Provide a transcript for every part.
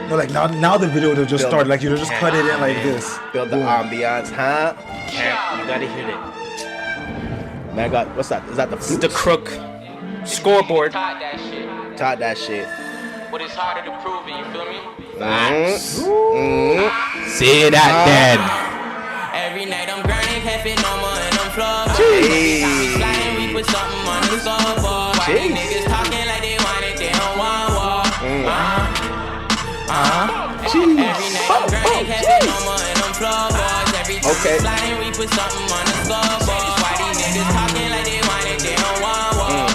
No, like now the video will just start. Like you just cut it in like this. Build the ambiance, huh? You gotta hit it. Man, I got what's that? Is that the flute? The crook scoreboard. Taught that shit. Taught that shit. But it's harder to prove it, you feel me? Say that then. Every night I'm grinding, cafe no more and I'm floor. Sliding, we put something on the scoreboard. Why these niggas talking like they want it, they don't want war. Every night I'm grinding, cafe no more and I'm floorboards. Every time we sliding, we put something on the scoreboard. Why these niggas talking like they want it, they don't want war.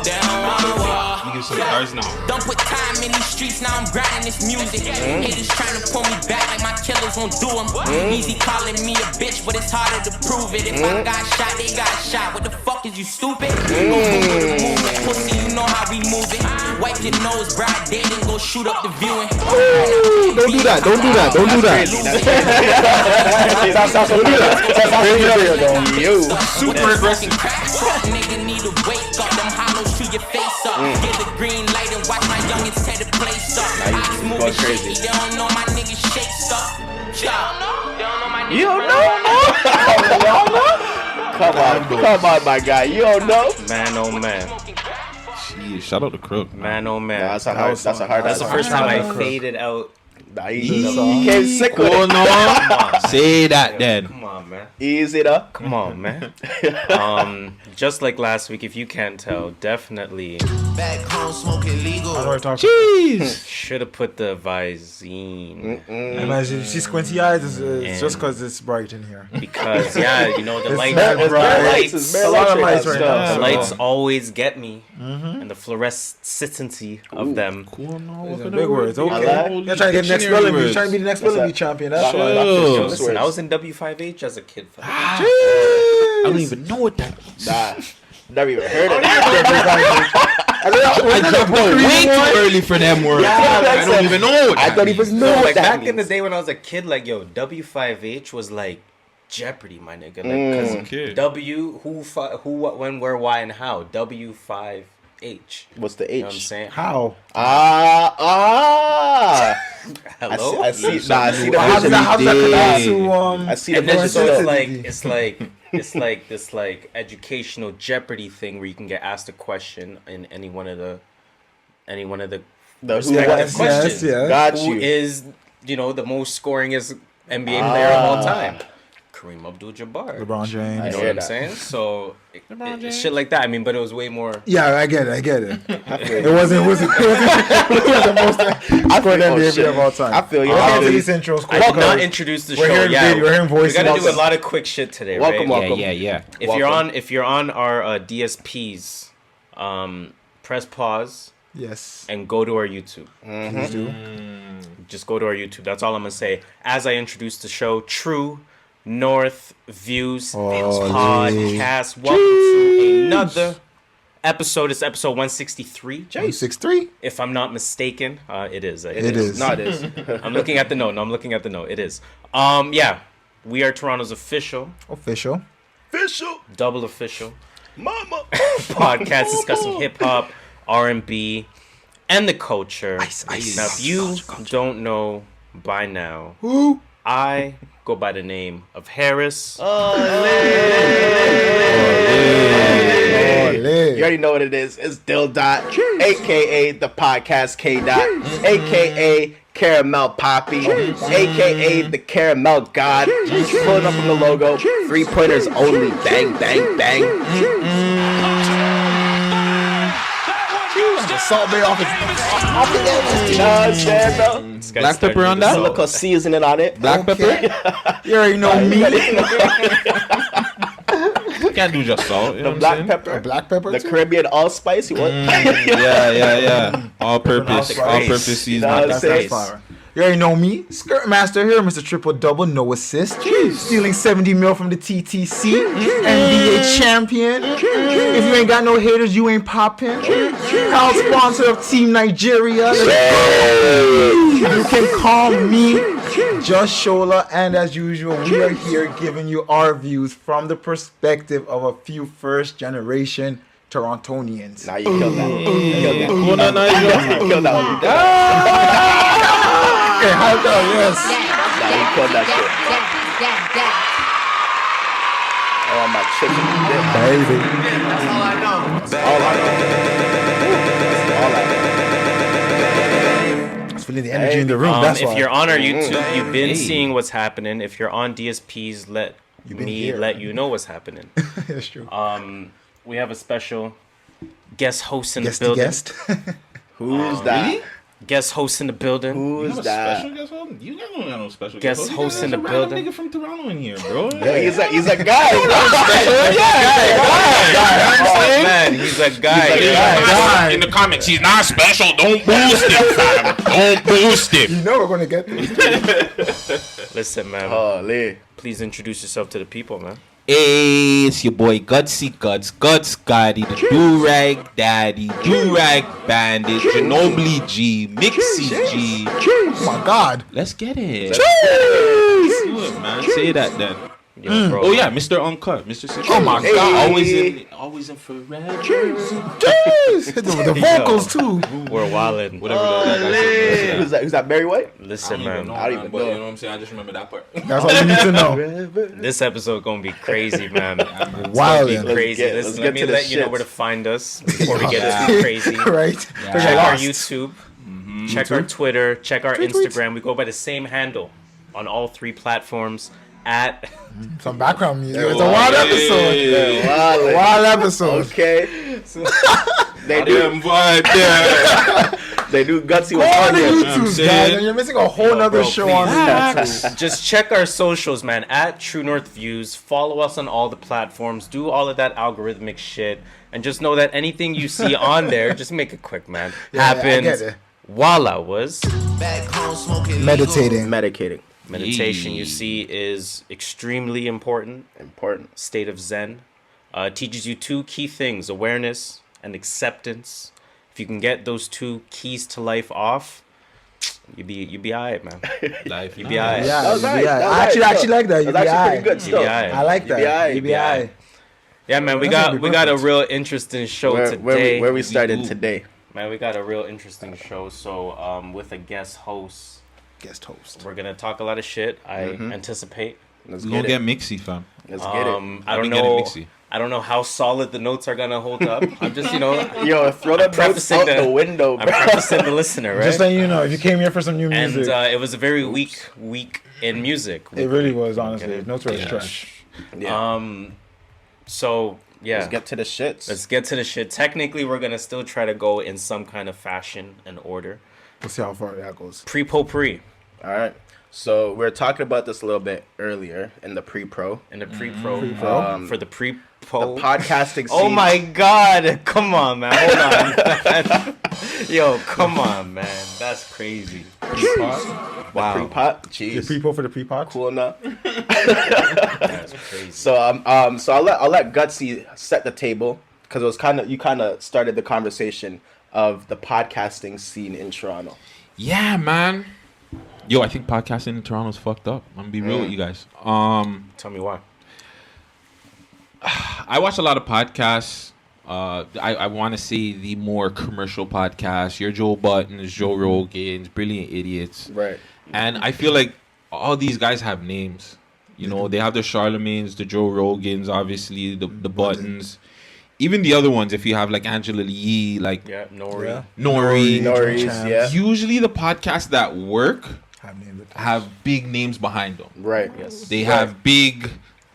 They don't want war. Some cars now. Don't put time in these streets, now I'm grinding this music. Haters trying to pull me back like my killers won't do them. Easy calling me a bitch, but it's harder to prove it. If I got shot, they got shot. What the fuck is you stupid? Go move with the movement, pussy, you know how we move it. Wipe your nose, broad day, then go shoot up the viewing. Don't do that. Don't do that. Don't do that. Super aggressive. Nigga need to wake up, them hollows to your face up. Get the green light and watch my youngins tear the place up. I just move it shaky, they don't know my niggas shake stuff. They don't know my niggas. You don't know? Come on, my guy. You don't know? Man, oh man. Jeez, shout out to Crook. Man, oh man. That's a hard. That's the first time I faded out. He came sick with it. No. Say that then. Come on, man. Ease it up. Come on, man. Just like last week, if you can't tell, definitely Back home smoking legal. I know what I'm talking. Jeez. should have put the Visine. And as you see squinty eyes, it's just because it's bright in here. Because yeah, you know the lights. not The bright. lights. A lot of lights right now. The lights always get me, and the fluorescency of them. Cool, no. These are big words. Okay. like You're trying to get next spelling bee. You're trying to be the next spelling bee champion. That's why. Yo, listen, I was in W5H as a kid. I don't even know what that means. Nah, never even heard of that. I jumped out way too early for them words. I don't even know what I that don't means. even know what Like that back means. in the day when I was a kid, like yo, W5H was like Jeopardy, my nigga. Like, cause kid. W who, what, when, where, why, and how. W5H. What's the H? You know what I'm saying? How? Hello. I see the How does vision. that connect to I see the And then vision. so Versatility. it's like this like educational Jeopardy thing where you can get asked a question in any one of the respective questions. yes. Got Who you. is the most scoringest NBA player of all time? Kareem Abdul-Jabbar. LeBron James. You know hear what I'm that. saying? So shit like that. I mean, but it was way more. Yeah, I get it. It wasn't most scored NBA of all time. I feel you. We'll get to I these intros quick. I did not because introduce the we're show. hearing Yeah, video, we're hearing we voices. gotta do a lot of quick shit today. Welcome, right? welcome. Yeah. If you're on our DSPs, press pause Yes. and go to our YouTube. Please do. Just go to our YouTube. That's all I'm gonna say. As I introduce the show, True North Views Podcast. Welcome to another episode. It's episode 163. 6'3". If I'm not mistaken, it is. It is. No, it is. I'm looking at the note. No, I'm looking at the note. It is. Yeah. We are Toronto's official, double official Mama. podcast discussing hip hop, R&B, and the culture. Now, if you don't know by now, I go by the name of Harris. You already know what it is. It's Dill Dot, a.k.a. the podcast K Dot, a.k.a. Caramel Poppy, a.k.a. the Caramel God. Pulling up from the logo, 3-pointers only. Bang, bang, bang. The Salt Bay off the edges. You know what I'm saying, bro? Black pepper on that? Look, seasoning on it. Black pepper? You already know me. Can't do just salt. You know The what black I'm saying? pepper. Black pepper. The too? Caribbean allspice. You want? Yeah. All purpose seasoning. You know what I'm That's saying? fire. You already know me. Skirt Master here, Mr. Triple Double, no assist. Stealing 70 mil from the TTC. NBA champion. If you ain't got no haters, you ain't popping. Proud sponsor of Team Nigeria. You can call me Just Shola, and as usual, we are here giving you our views from the perspective of a few first generation Torontonians. Nah, you killed that. You killed that. Oh, no, You killed that one. Okay, how about yes? Nah, you killed that shit. Oh, my chicken dip. Baby. That's all I know. All I know. It's feeling the energy in the room. That's if why. you're on our YouTube, you've been seeing what's happening. If you're on DSPs, let you know what's happening. That's true. We have a special guest host in the building. Guest. Who's that? Really? Guest host in the building. Who's that? Special guest host? You guys don't got no special Guest host in the building. Nigga from Toronto in here, bro. Yeah, he's a guy. Man, he's a guy. In the comments, he's not special. Don't boost him, fam. Don't boost him. You know we're gonna get this. Listen, man. Holy. Please introduce yourself to the people, man. Hey, it's your boy Guttzy Guttz, Guts Gotti, the Do-Rag Daddy, Do-Rag Bandit, Ginobili G, Mixy G. Oh my God. Let's get it. Cheers. Let's do it, man. Say that then. Yo, bro. Oh yeah, Mr. Uncut, Mr. Six. Oh my God. Always in forever. Cheers. Hit them with the vocals too. We're wildin'. Whatever that guy said. Who's that? Who's that? Barry White? Listen, I man. don't I don't even even know, know. you know what I'm saying? I just remember that part. That's all you need to know. This episode gonna be crazy, man. Wow. Be crazy. let's Listen, get let me to the let you know shits. where to find us before we get too crazy. Right. Check our Lost. YouTube. Check our Twitter. Check our Instagram. We go by the same handle on all 3 platforms at Some background music. It's a wild episode. Wow. Wild episode. Okay. They do. They do Gutsy Go with on the Onion. YouTube, guys, and you're missing a whole nother bro, show please. on YouTube. just check our socials, man. At True North Views. Follow us on all the platforms. Do all of that algorithmic shit, and just know that anything you see on there, just make it quick, man. Yeah, I Happened get it. while I was Meditating. Medicating. meditation. You see is extremely important. Important. State of Zen. Teaches you 2 key things: awareness and acceptance. If you can get those 2 keys to life off, you be alright, man. Life, You be alright. Yeah, That was right. That was I actually right. like that. That's actually pretty good You still. be alright. I like that. UBI. UBI. Yeah, man, we That's got gonna be we got a perfect. real interesting show today. Where we started do. today. Man, we got a real interesting show. So, with a guest host, Guest host. we're gonna talk a lot of shit. I anticipate. Let's We get gonna it. get mixy, fam. Let's get it. I don't been getting know. mixy. I don't know how solid the notes are gonna hold up. I'm just, Yo, throw the notes prefacing out the- the window, I'm bro. prefacing the listener, right? Just letting you know, if you came here for some new music, And it was a very weak week in music. it really was, honestly. Okay. Notes were trash. Yeah. So yeah, Let's get to the shits. let's get to the shit. Technically, we're gonna still try to go in some kind of fashion and order. We'll see how far that goes. Pre-potpourri All right. So we were talking about this a little bit earlier in the pre-pro. and the pre-pro, for the The pre-po. podcasting scene. Oh my God! Come on, man. Hold on. Yo, come on, man. That's crazy. Wow, Pre-pot. The Jeez. pre-po for the pre-pod? Cool enough. that's crazy. So I'll let Gutsy set the table because it was you kind of started the conversation of the podcasting scene in Toronto. Yeah, man. Yo, I think podcasting in Toronto's fucked up. I'm gonna be real with you guys. Tell me why. I watch a lot of podcasts. I want to say the more commercial podcasts. Your Joe Buttons, Joe Rogan's, Brilliant Idiots. Right. And I feel like all these guys have names. You know, they have the Charlemagne's, the Joe Rogans, obviously, the Buttons. Even the other ones, if you have like Angela Lee, like Yeah, Nori. Nori. Norris, Champs. yeah. Usually the podcasts that work Have named it. have big names behind them. Right. Yes. They have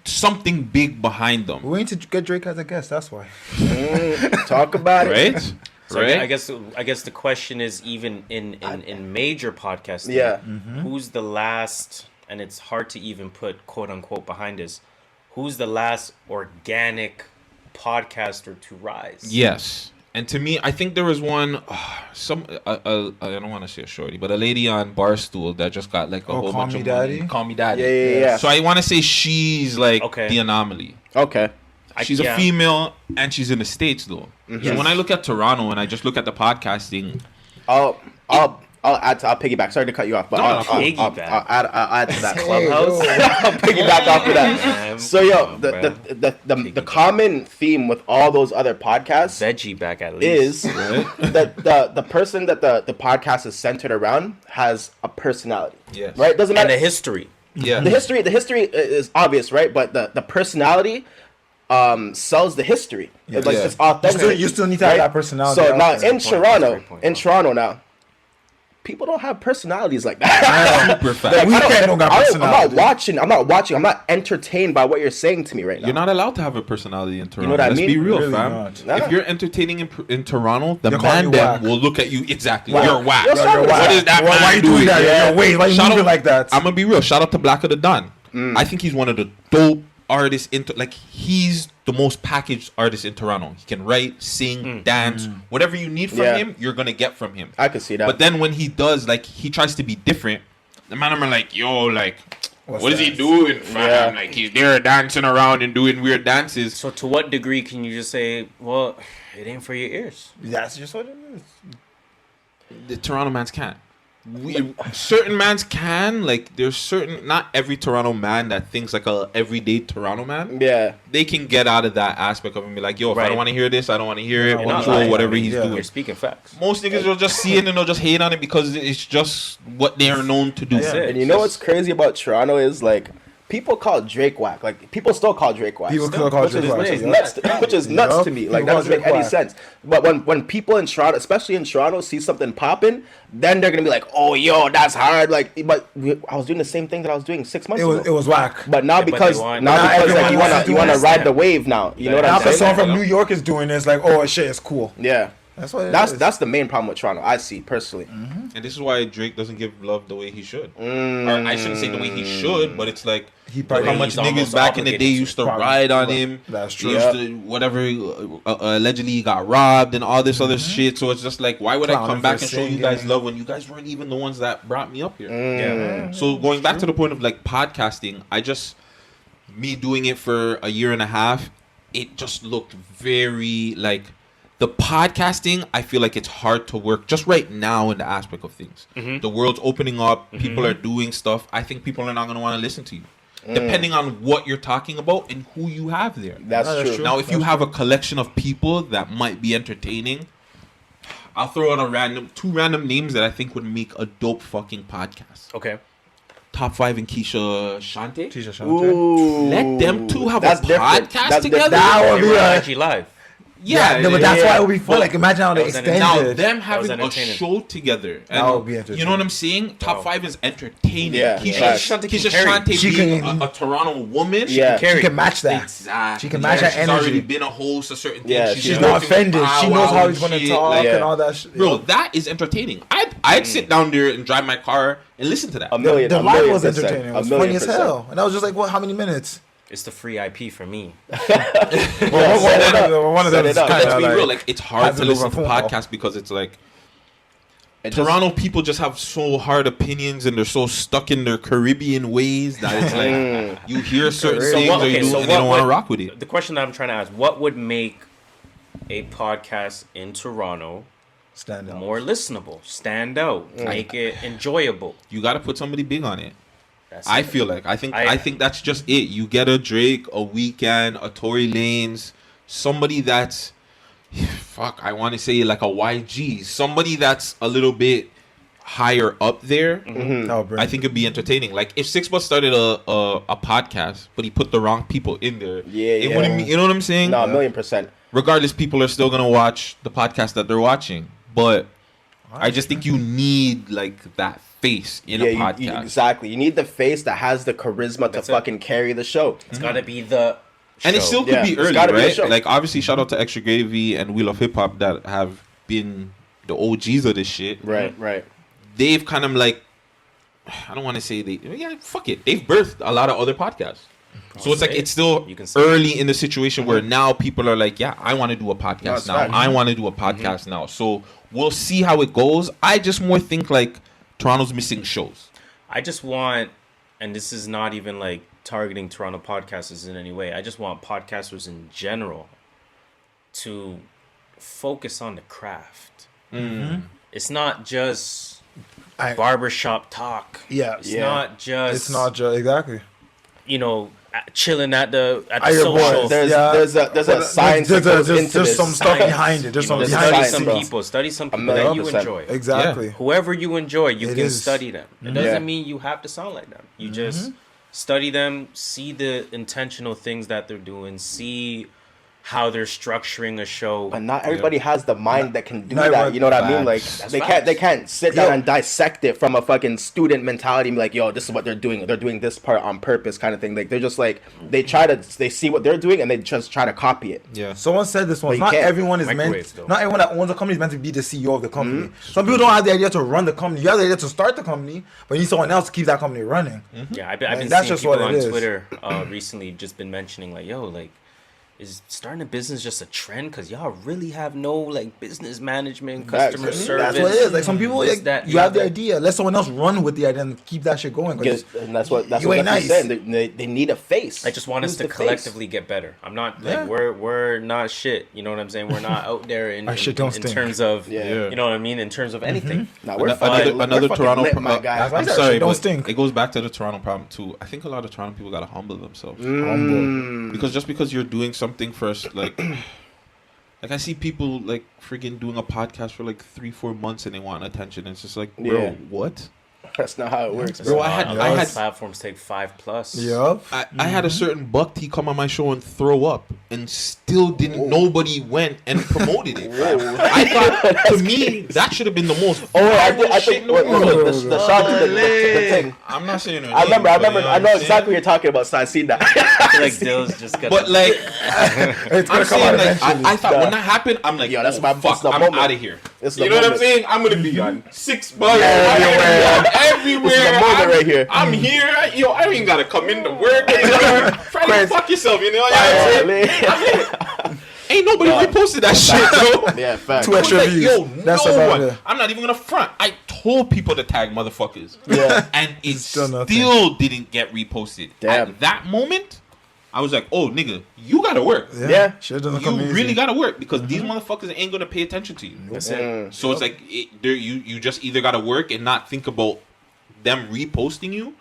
something big behind them. We're waiting to get Drake as a guest, that's why. Talk about it. Right? So right? I guess the question is, even in major podcasting, Yeah. who's the last? And it's hard to even put quote unquote behind this. Who's the last organic podcaster to rise? Yes. And to me, I think there was one, I don't want to say a shorty, but a lady on Barstool that just got like a whole Call bunch Me of money. Daddy? Call Me Daddy. Yeah. So I want to say she's like Okay. the anomaly. Okay. She's a female and she's in the States though. So Yes. when I look at Toronto and I just look at the podcasting, I'll I'll piggyback. Sorry to cut you off, but I'll add to that. Clubhouse. I'll piggyback off of that. Man, So yo, bro. the common theme with all those other podcasts Veggie back at least. is that the person that the podcast is centered around has a personality. Yes. Right? Doesn't And matter. a history. Yeah. The history is obvious, right? But the personality sells the history. It's like Yeah. it's authentic. You still need to have that personality So out now there. in That's a great point. Toronto now, people don't have personalities like that. Super fast. Like, Weeknd don't got personality. I'm not entertained by what you're saying to me right now. You're not allowed to have a personality in Toronto. know what I Let's mean? be real, Really fam. not. Nah. If you're entertaining in Toronto, the They're calling man you them whack. will look at you exactly. Whack. You're whack. You're so What whack. is that man Why you doing that? Yeah. Yo, wait, why you Shout moving out- like that? I'm gonna be real. Shout out to Black of the Don. I think he's one of the dope artists he's the most packaged artist in Toronto. He can write, sing, dance, whatever you need from Yeah. him, you're gonna get from him. I can see that. But then when he does, like, he tries to be different, the man are like, yo, like, what is he that? doing, fam? Yeah. Like, he's there dancing around and doing weird dances. So to what degree can you just say, well, it ain't for your ears? That's just what it is. The Toronto mans can't. Certain mans can, like, there's certain, not every Toronto man that thinks like a everyday Toronto man. yeah. They can get out of that aspect of it and be like, yo, if I Right. don't want to hear this, I don't want to hear it. You're We'll not show lying. whatever he's Yeah. doing. You're speaking facts. Most niggas will just see it and they'll just hate on it because it's just what they are known to do. That's it. And you know what's crazy about Toronto is like people call Drake whack. Like people still call Drake whack. People still call which Drake is, whack. which is Yeah. nuts. Which is nuts Yup. to me. People Like that call doesn't make Drake any whack. sense. But when people in Toronto, especially in Toronto, see something popping, then they're gonna be like, "Oh, yo, that's hard." Like, but I was doing the same thing that I was doing 6 months ago. It was whack. But now Yeah, but because they want- now Not because like everyone you wants wanna to you do wanna this. ride the wave now. You know what Now I'm if a saying? song from New York is doing this, like, oh shit, it's cool. Yeah. That's what it is. That's the main problem with Toronto. I see personally. And this is why Drake doesn't give love the way he should. Or I shouldn't say the way he should, but it's like He look probably- how much He's niggas almost back in the day obligated to. used to Probably. ride on him. That's He true. used to, whatever, allegedly he got robbed and all this other shit. So it's just like, why would I Clowning come back for and show you singing. guys love when you guys weren't even the ones that brought me up here? Yeah. So going back to the point of like podcasting, me doing it for a year and a half, it just looked very like the podcasting. I feel like it's hard to work just right now in the aspect of things. The world's opening up. People are doing stuff. I think people are not going to want to listen to you. Depending on what you're talking about and who you have there. That's true. Now, if you have a collection of people that might be entertaining, I'll throw out two random names that I think would make a dope fucking podcast. Okay. Top 5 and Keisha Shante. Tisha Shante. Ooh. Let them two have That's a different. podcast That's together. That would They be were on like, IG Live. Yeah, no, but that's why it would be fun. But Like, imagine how they that was extended. now it. them was having a entertaining. show together. That And would be entertaining. you know what I'm saying? Top 5 is entertaining. Yeah, Keisha yeah. Shante, She Keisha can carry. Shante She being can- a Toronto woman. Yeah. She can match that. Exactly. She can match that She's already energy. been a host of certain things. Yeah, She's she's She's working not with offended. She Bow knows Wow how and he's gonna shit. talk Like, Yeah. and all that shit. bro, that is entertaining. I'd sit down there and drive my car and listen to that. A million. The a live million was percent, entertaining. It a was million funny as percent. hell. And I was just like, what? How many minutes? It's the free IP for me. One of them is up. Let's kind be of real. like, Like, it's hard has to it listen over to a phone call. podcasts because it's like It just- Toronto people just have so hard opinions and they're so stuck in their Caribbean ways that it's like you hear certain So things what- or okay, you do so and they what don't want to would- rock with it. The question that I'm trying to ask: what would make a podcast in Toronto stand out. more listenable, stand out, make it enjoyable? You got to put somebody big on it. That's I it. feel like I think I- that's just it. You get a Drake, a Weeknd, a Tory Lanez, somebody that's fuck. I want to say like a YG, somebody that's a little bit higher up there. Oh, bro. I think it'd be entertaining. Like if Six Bus started a podcast, but he put the wrong people in there. Yeah, it yeah. wouldn't. You know what I'm saying? No, a million percent. Regardless, people are still gonna watch the podcast that they're watching. But I just think you need like that face in a podcast. Exactly. You need the face that has the charisma That's to it. fucking carry the show. It's gotta be the. And it show. still could Yeah, be it's early, gotta be a right? show. Like obviously, shout out to Extra Gravy and Wheel of Hip Hop that have been the OGs of this shit. Right, right. They've kind of like, I don't want to say fuck it. They've birthed a lot of other podcasts. So it's like it's still You can say early in the situation where now people are like, yeah, I want to do a podcast it's now. fact. I want to do a podcast now. So we'll see how it goes. I just more think like Toronto's missing shows. I just want, and this is not even like targeting Toronto podcasters in any way. I just want podcasters in general to focus on the craft. It's not just barbershop talk. Yeah. It's not just. It's not just exactly. You know, chilling at the your social. boys. There's a science There's that goes into there's this. some stuff behind it. There's some Study behind some it. people. Study some people million that you percent. enjoy. Exactly. Whoever you enjoy, you It can is. study them. It doesn't mean you have to sound like them. You just study them, see the intentional things that they're doing, see how they're structuring a show. But not everybody has the mind that can do Not that. everyone- You know what I mean? Like Facts. they can't sit down Yo. and dissect it from a fucking student mentality and be like, yo, this is what they're doing. They're doing this part on purpose, kind of thing. Like they're just like they see what they're doing and they just try to copy it. Yeah. Someone said this once. you Not can't. everyone is Microwaves, meant. though. Not everyone that owns a company is meant to be the CEO of the company. Some people don't have the idea to run the company. You have the idea to start the company, but you need someone else to keep that company running. Yeah, I've been that's seeing just people what it on is. Twitter recently just been mentioning like, yo, like, is starting a business just a trend? Because y'all really have no like business management, customer Facts. service. That's what it is. Like some people, this, like, that, you have the that. idea. Let someone else run with the idea and keep that shit going. 'Cause And that's what you ain't that's nice. saying. They need a face. I just want us Who's to the face? collectively get better. I'm not like Yeah. we're not shit. You know what I'm saying? We're not out there in Our shit don't in stink. terms of Yeah. you know what I mean in terms of anything. Nah, we're Another fucking Toronto lit, my problem. guy. That's why I I'm said sorry, shit don't but stink. it goes back to the Toronto problem too. I think a lot of Toronto people gotta humble themselves Humble. because just because you're doing something first, like I see people like freaking doing a podcast for like 3-4 months and they want attention. It's just like, bro, Yeah. what? That's not how it works. Bro, Bro, I had- A lot I of had- platforms take 5+. Yup. I had a certain buck T come on my show and throw up, and still didn't. Nobody went and promoted it. I thought to me that should have been the most. I viral shit in the world. the shot to the thing. I'm not saying her I name, remember. but you know I know what I'm exactly what saying? you're talking about. So I seen that. I feel like Dill's just got. But like, It's I'm gonna come saying, out like, eventually. I thought when that happened, I'm like, Yo, that's oh, my- fuck, that's the I'm moment. out of here. It's the You know what I'm moment. saying? I'm gonna be on 6 bucks Everywhere. everywhere. This is the moment right here. I'm here. Yo, I ain't gotta come into work. Try to fuck yourself. You know what I'm saying? Ain't nobody reposted that shit, bro. Yeah, fact. Two I was extra like, views. yo, That's no about one. it. I'm not even gonna front. I told people to tag motherfuckers. Yeah. And it Still still, nothing. didn't get reposted. Damn. At that moment, I was like, oh, nigga, you gotta work. Yeah. Shit doesn't You come easy. really gotta work because these motherfuckers ain't gonna pay attention to you. That's it. So it's like you just either gotta work and not think about them reposting you,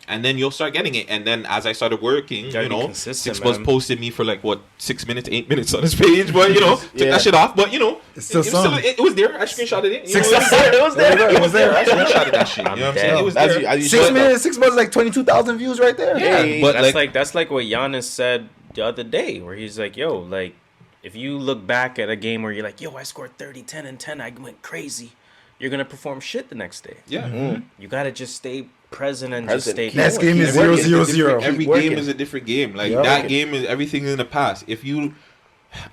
and then you'll start getting it. And then as I started working, Gotta you be know, consistent, 6 Buzz man. posted me for like what 6 minutes, 8 minutes on his page, but you know, took Yeah. that shit off. But you know, It's still it, some. it was there. I screenshotted it. You know, It was there. It was there. I screenshotted that shit. You know what I'm saying? It was As there. you- as you 6 should, though. minutes, 6 months, like 22,000 views right there. Yeah, but That's like what Giannis said the other day, where he's like, yo, like, if you look back at a game where you're like, yo, I scored 30, 10, and 10, I went crazy, you're going to perform shit the next day. yeah. You got to just stay present and just stay Next going. game is Keep working. 0-0-0. Every Keep working. game is a different game. Like Yeah. that game is everything in the past. If you,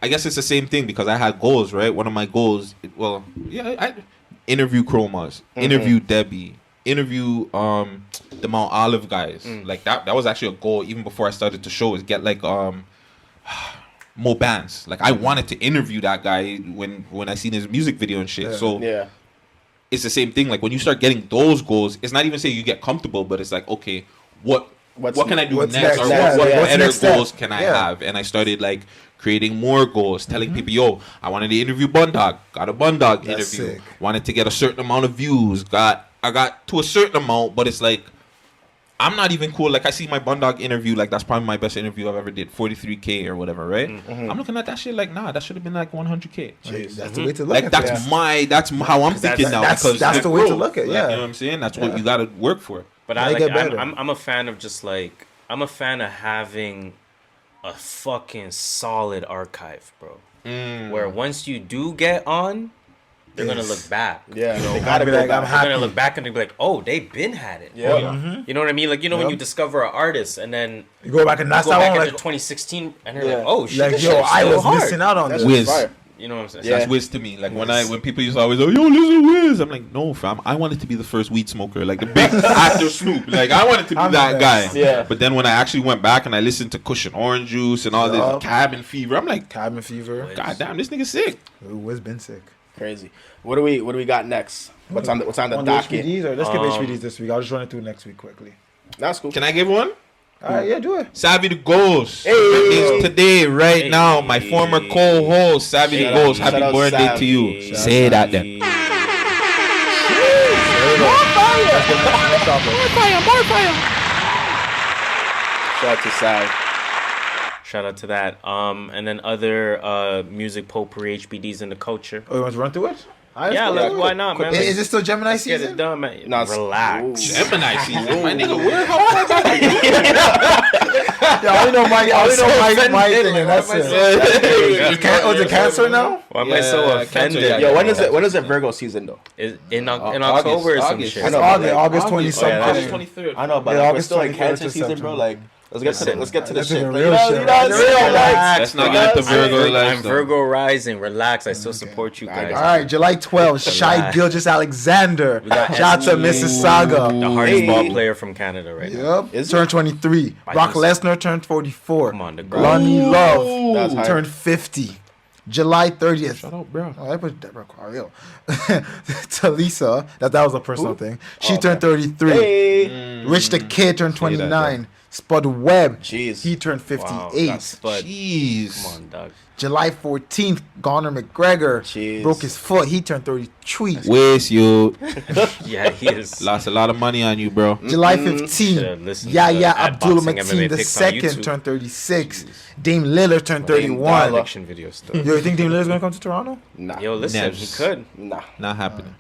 I guess it's the same thing because I had goals, right? One of my goals, I interview Chromas, interview Debbie, interview the Mount Olive guys. Like that was actually a goal even before I started to show is get like more bands. Like I wanted to interview that guy when I seen his music video and shit. Yeah. So Yeah. it's the same thing. Like when you start getting those goals, it's not even saying you get comfortable, but it's like, okay, what can I do what's next? next? Or Yeah, what yeah. What's better next step? goals can I Yeah. have? And I started like creating more goals, telling people, yo, I wanted to interview Bundog, got a Bundog That's interview. sick. Wanted to get a certain amount of views, I got to a certain amount, but it's like I'm not even cool. Like I see my Bundog interview, like that's probably my best interview I've ever did, 43K or whatever, right? I'm looking at that shit like, nah, that should have been like 100K. That's the way to look Like at that's how I'm thinking now. that's because the way to bro, look at it, like, yeah. you know what I'm saying? That's what you gotta work for. But Gotta I get like better. I'm a fan of just like I'm a fan of having a fucking solid archive, bro. Where once you do get on, they're gonna look back. Yeah. You know, They gotta be go like, back. I'm they're happy. gonna look back and they'll be like, oh, they been had it. Yeah. You know what I mean? Like, you know when Yep. you discover an artist and then You go back and that's go that back one into like 2016 and they're Yeah. like, oh shit, like this yo, shit's I still was hard. missing out on That's this. Wiz. fire. You know what I'm saying? Yeah. That's Wiz to me. Like when people used to always go, yo, listen Wiz. I'm like, no, fam. I wanted to be the first weed smoker, like the big actor Snoop. Like I wanted to be I'm that the guy. best. Yeah. But then when I actually went back and I listened to Kush and Orange Juice and all Yup. this Cabin Fever, I'm like, Cabin fever. God damn, this nigga sick. Ooh, it's been sick. Crazy. What do we got next? What's on the On docket? HBDs or let's skip HBDs this week. I'll just run it through next week quickly. That's cool. Can I give one? All right, yeah, do it. Savvy the Ghost. Hey. Birthday's today, right Hey. now. My former co-host, Savvy the Shout Ghost. out Happy birthday to you. Savvy. Say that then. Shout out to Sai. Shout out to that. And then other music potpourri HBDs in the culture. Oh, you want to run through it? Yeah, why not, man? Is it still Gemini Let's get season? it done, man. No, Relax. Gemini season. My nigga, where? How far back are you? Yeah, I only know Mike thing, and that's it. Oh, is it Cancer now? Why am I so Yeah, offended? Cancer, Yo, when is it Virgo season though? In October or some August. shit. I It's know, August 20 August, yeah, something. August 23rd. I know, but Yeah, like, we're August still like 25th Cancer to season, bro. September. Like, let's get to the That's shit. the Like, real you know shit. what I'm saying? Relax. Let's not get the Virgo life. I'm Virgo rising. Relax. I still support you guys. All right, July 12th, Shai Gilgeous-Alexander. got Shout out to Mississauga. The hardest Hey. ball player from Canada right now. Yep. Is Turned 23. Brock Lesnar turned 44. Come on, the girl. Lonnie That's Love hype. turned 50. July 30th. Shout out, bro. Oh, I put Deborah Carrillo. Talisa, that was a personal thing. She turned 33. Hey. Rich the Kid turned 29. Spud Webb, Jeez. he turned Wow, 58. that's Spud. Jeez. Come on, dog. July 14th, Garner McGregor Jeez. broke his foot. He turned 33. Waste you. Yeah, he is. Lost a lot of money on you, bro. July Should've 15th, listened to Yaya Ad Abdul Boxing Mateen MMA the picks on second YouTube. turned 36. Dame Lillard turned 31. Addiction video stuff. Yo, you think Dame Lillard's gonna come to Toronto? Nah. Yo, listen, Never. he could. Nah. Not happening.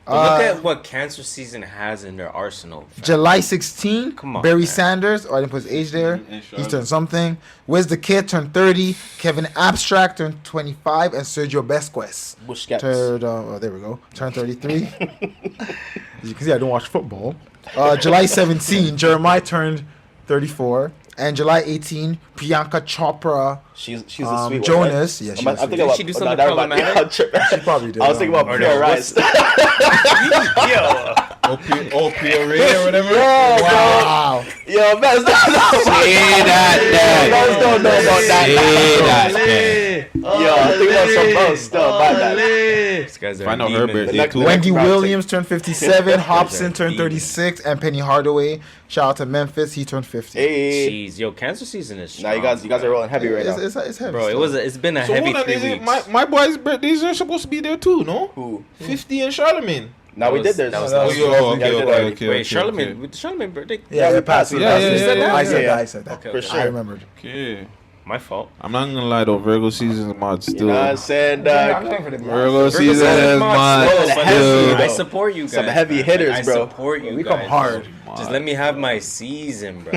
But look at what Cancer season has in their arsenal. fam. July 16th, Come on, Barry man. Sanders, I didn't put his age there. And He Charlotte. turned something. Where's the Kid turned 30. Kevin Abstract turned 25. And Sergio Busquets Busquets. turned, there we go, turned 33. As you can see, I don't watch football. July 17, Jeremiah turned 34. And July 18, Priyanka Chopra, She's a sweet one, Jonas. right? Yeah, I'm thinking about. Did she do something never mind. problematic? She probably did. I was thinking about Or Pure no, Rice. Yo, Pvrx or whatever. Wow. Yo, man, Say that, don't know about that. Say that. Yo, I'm thinking about something else still about that. these guys are I know her demons. birthday too. Wendy Round Williams turned 57. Hobson are turned demons. 36. And Penny Hardaway, shout out to Memphis, he turned 50. Hey. Jeez, yo, Cancer season is strong. Now you guys are rolling heavy right now. It's heavy. Bro, still. it's been a So heavy hold on, 3 is it weeks. my boys' birthdays are supposed to be there too, no? Who? 50 and Charlemagne. Now we did this. that was- that was- Wait, Charlemagne, with the Charlemagne birthday? Yeah, it passed. Yeah, It passed. yeah, yeah, I said yeah. that. I said that. Okay, For okay. sure. I remembered. Okay. My fault. I'm not gonna lie though, Virgo season is mod still. You know what I'm saying? Virgo season is mod Virgo season is still. mod. I support you guys. Some heavy man. hitters, I bro. support you We guys. come hard. Just let me have my season, bro.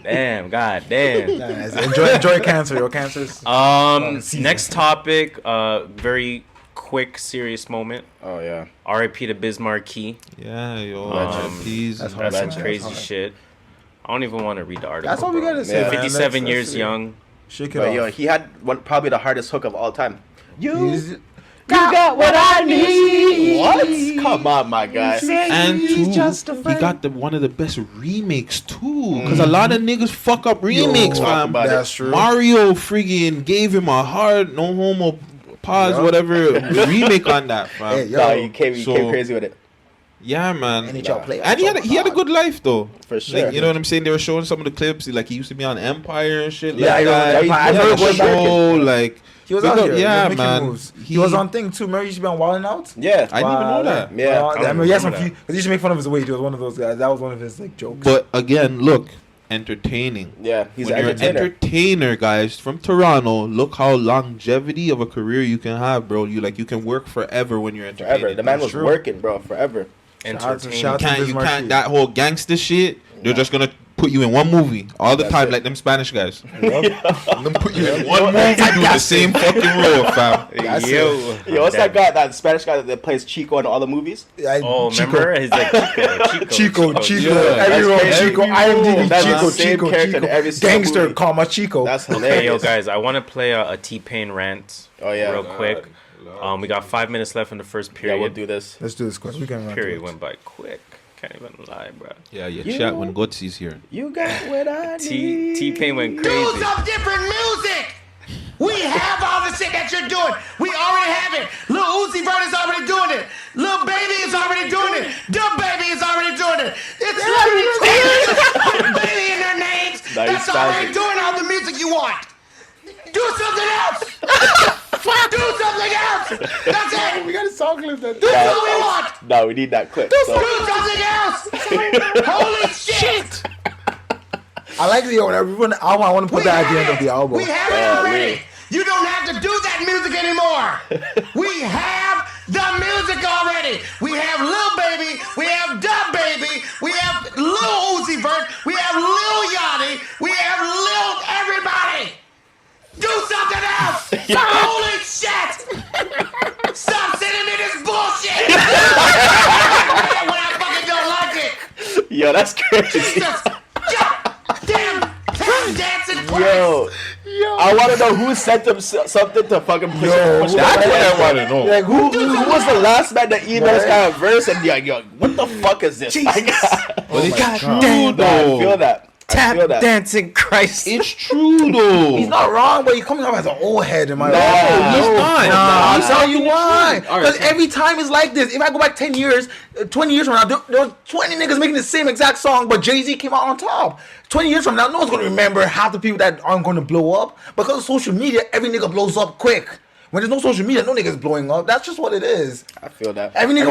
Damn, god damn. Enjoy Cancer. Your Cancer's. Season. Next topic, very quick, serious moment. Oh yeah. R.I.P. to Biz Markie. Yeah, yo. Legend. Please. That's hard. That's some Legend. crazy That's hard. shit. I don't even want to read the article. That's all we bro. gotta say, Yeah. man. 57 Let's years see. young. Shake it But yo, off. he had probably the hardest hook of all time. He's- got what I need. What? Come on, my guy. And two, he got one of the best remakes too. Cause a lot of niggas fuck up remakes, talk fam. about it. That's true. Mario friggin' gave him a hard, no homo, pause, whatever remake on that, fam. Hey, yo. Nah, you came So- crazy with it. Yeah, man. NHL player. And he had a good life though. For sure. Like, you know what I'm saying? They were showing some of the clips. Like he used to be on Empire and shit. Yeah, like he was on that. Empire. I He heard had a was show. Like He was big out up- here. Yeah, He was making man. moves. He was on thing too. Remember, he used to be on Wildin' Out. Yeah. I didn't even know that. Yeah. I mean, he had some remember few. Because he used to make fun of his weight. He was one of those guys. That was one of his like jokes. But again, look, entertaining. Yeah. He's When an you're an entertainer. entertainer, guys, from Toronto, look how longevity of a career you can have, bro. You can work forever when you're entertaining. Forever. The man was true. working, bro. Forever. Entertaining. shout out to Biz You Markie. can't that whole gangster shit. They're just gonna put you in one movie all the That's time, it. like them Spanish guys. Them put you in one movie, do the same fucking role, fam. That's Yo, Yo, what's that guy? That Spanish guy that plays Chico in all the movies? Oh, remember? He's like Chico. Yeah. Every role, That's Chico. crazy. IMDb, That's the Chico, same Chico, character in Chico. every single Gangster, movie. call my Chico. That's Hey, yo, hilarious. guys, I want to play a T-Pain rant Oh, yeah. real quick. We got 5 minutes left in the first Yeah, period. we'll do this. Let's do this quick. We can run Period through it. went by quick. Can't even lie, bro. Yeah, you chat when Gutzy's here. You got what I need. T-Pain went Do crazy. some different music. We have all the shit that you're doing. We already have it. Lil Uzi Vert is already doing it. Lil Baby is already doing it. Dub Baby is already doing it. It's literally 2 niggas with Baby in their names. Nice That's already timing. doing all the music you want. Do something else. fuck? Do something else. That's it. We got a song clip that. That's what we want. No, we need that clip. Do something else. Holy shit. I like the when the album. I want to put that at the end of the album. We have it already. You don't have to do that music anymore. We have the music already. We have Lil Baby. We have Dub Baby. We have Lil Uzi Vert. We have Lil Yachty. We have Lil everybody. Do something else. Holy shit. Stop sending me this bullshit. When I fucking don't like it. Yo, that's crazy. Jesus. Damn. Dancing twice. Yo, I want to know who sent them something to fucking push Yo, it. That's what I want to know. Like Who was the last man that emailed this kind of verse and be like, yo, what the fuck is this? Jesus. But it's God true, damn. No, I though. feel that. I Tap feel that. dancing Christ. It's true, though. He's not wrong, but he's coming off as an old head in my Nah, life. he's not. I'll He's tell you telling why. the truth. All right, Because so- every time it's like this. If I go back 10 years, 20 years from now, there was 20 niggas making the same exact song, but Jay-Z came out on top. 20 years from now, no one's going to remember half the people that aren't going to blow up. Because of social media, every nigga blows up quick. When there's no social media, no niggas blowing up. That's just what it is. I feel that. Every nigga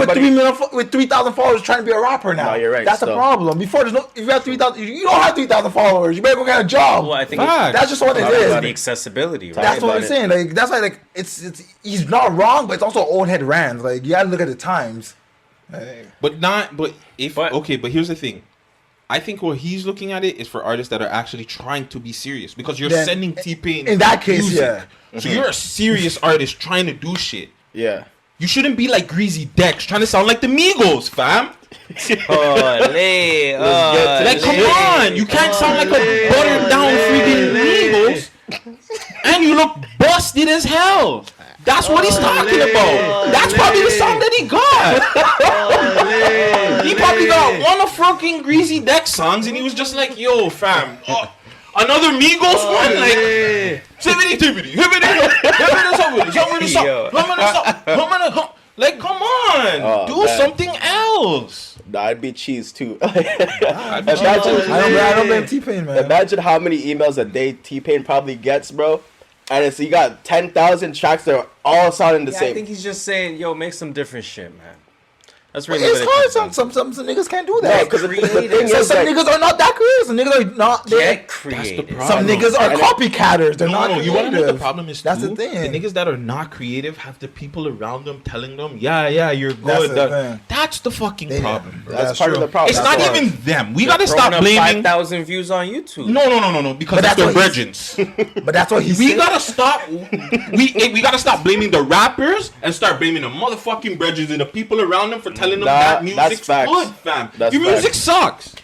with 3,000 followers trying to be a rapper now. No, you're right, That's the still. problem. Before there's no, if you have 3,000, you don't have 3,000 followers. You better go get a job. Well, I think Fact. That's just what it it's is. the accessibility, right? That's what about I'm it. saying. Like that's why like it's he's not wrong, but it's also old head rant. Like you gotta look at the times. But here's the thing. I think what he's looking at it is for artists that are actually trying to be serious because you're Then, sending T-Pain in that case, music. yeah. So you're a serious artist trying to do shit. Yeah. You shouldn't be like Greasy Dex trying to sound like the Migos, fam. Like, come on, you can't sound like a buttered down freaking Migos, and you look busted as hell. That's what he's talking about. That's probably the song that he got. He probably got one of fucking Greasy Dex songs, and he was just like, "Yo, fam, another Migos one, like tibbity, like, come on, do man. something else." Nah, I'd be cheese too. I don't blame T-Pain, man. Imagine how many emails a day T-Pain probably gets, bro. And it's you got 10,000 tracks that are all sounding the Yeah, same. I think he's just saying, yo, make some different shit, man. That's really It's what it hard. comes down Some niggas can't do No, that. because the thing some is, like, niggas are not that creative. Some niggas are not. to. They're, Get creative. problem. some niggas are And copycatters. They're not No, creative. you want to know what the problem is? That's too? the thing. The niggas that are not creative have the people around them telling them, "Yeah, you're That's good." the thing. That's the fucking They- problem. Bro. that's part of the problem. It's That's not why. even them. We They're gotta throwing stop up blaming. 5,000 views on YouTube. No, because But that's their that's virgins. But that's what he's We saying. gotta stop. We gotta stop blaming the rappers and start blaming the motherfucking bridges and the people around them for telling them Nah, that that's music's facts. good, fam. That's Your music facts. sucks.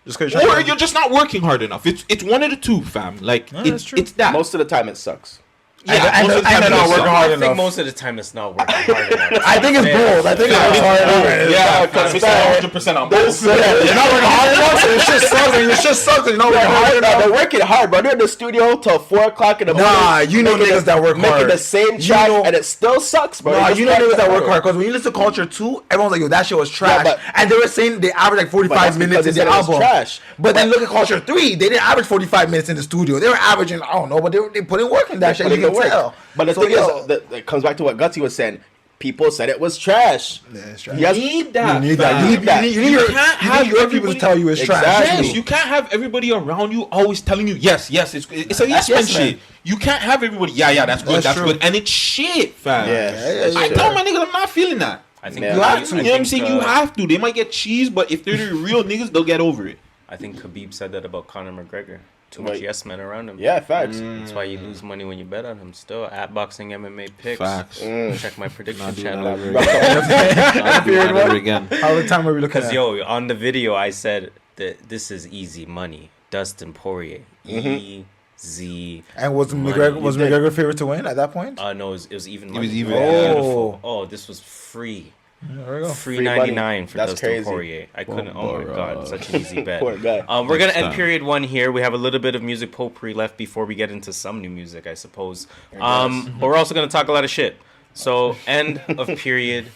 Just because Or you're just not working hard enough. It's one of the two, fam. Like that's true. it's that. Most of the time it sucks. yeah, most of the time they're it not sucks. working hard I think enough. most of the time it's not working hard enough. I think it's both. I think it's hard enough. Yeah, because 100% on both. You're not working hard enough, so it's just sucks. And it's just sucks. You're not working hard They're enough. working hard, bro. They're in the studio till 4 o'clock in the morning. Nah, you know making niggas that work making hard. the same You track, know- and it still sucks, bro. Nah, They you just know can't niggas that work work. hard. Because when you listen to Culture 2, everyone's like, yo, that shit was trash. but- and they were saying they averaged like But 45 that's minutes because in they the said it was album. trash. But then look at Culture 3. They didn't average 45 minutes in the studio. They were averaging, I don't know, but they put in work in that shit. You Putting can the work. tell. But the So, thing yo, is, it comes back to what Gutsy was saying. People said it was trash. Yeah, it's trash. Yes. You need that. You need that. fam. You need that. you need your, can't you have need your people to everybody- tell you it's trash. Exactly. Yes, you can't have everybody around you always telling you, yes, it's a yes man yes, man. shit. You can't have everybody, yeah, that's good, That's that's true. good, and it's shit, fam. Yeah. I tell my niggas I'm not feeling that. I think Yeah. You have Khabib- to. I You know what I'm think, saying? You have to. They might get cheese, but if they're the real niggas, they'll get over it. I think Khabib said that about Conor McGregor. Too much Right. yes men around him. Yeah, facts. That's why you lose money when you bet on him. Still, at Boxing MMA picks. Facts. Check my prediction Not doing channel. that ever again. How the time are we looking Because at? yo, on the video I said that this is easy money. Dustin Poirier, easy. And was money. McGregor favorite to win at that point? No, it was even. It Money. was even. Beautiful. Oh, this was free. There we go. Free Free money. 99 for That's Dustin crazy. Poirier. I couldn't. Oh my god, such an easy bet. Poor guy. We're gonna Next end time. period 1 here. We have a little bit of music potpourri left before we get into some new music, I suppose. But we're also gonna talk a lot of shit. So end of period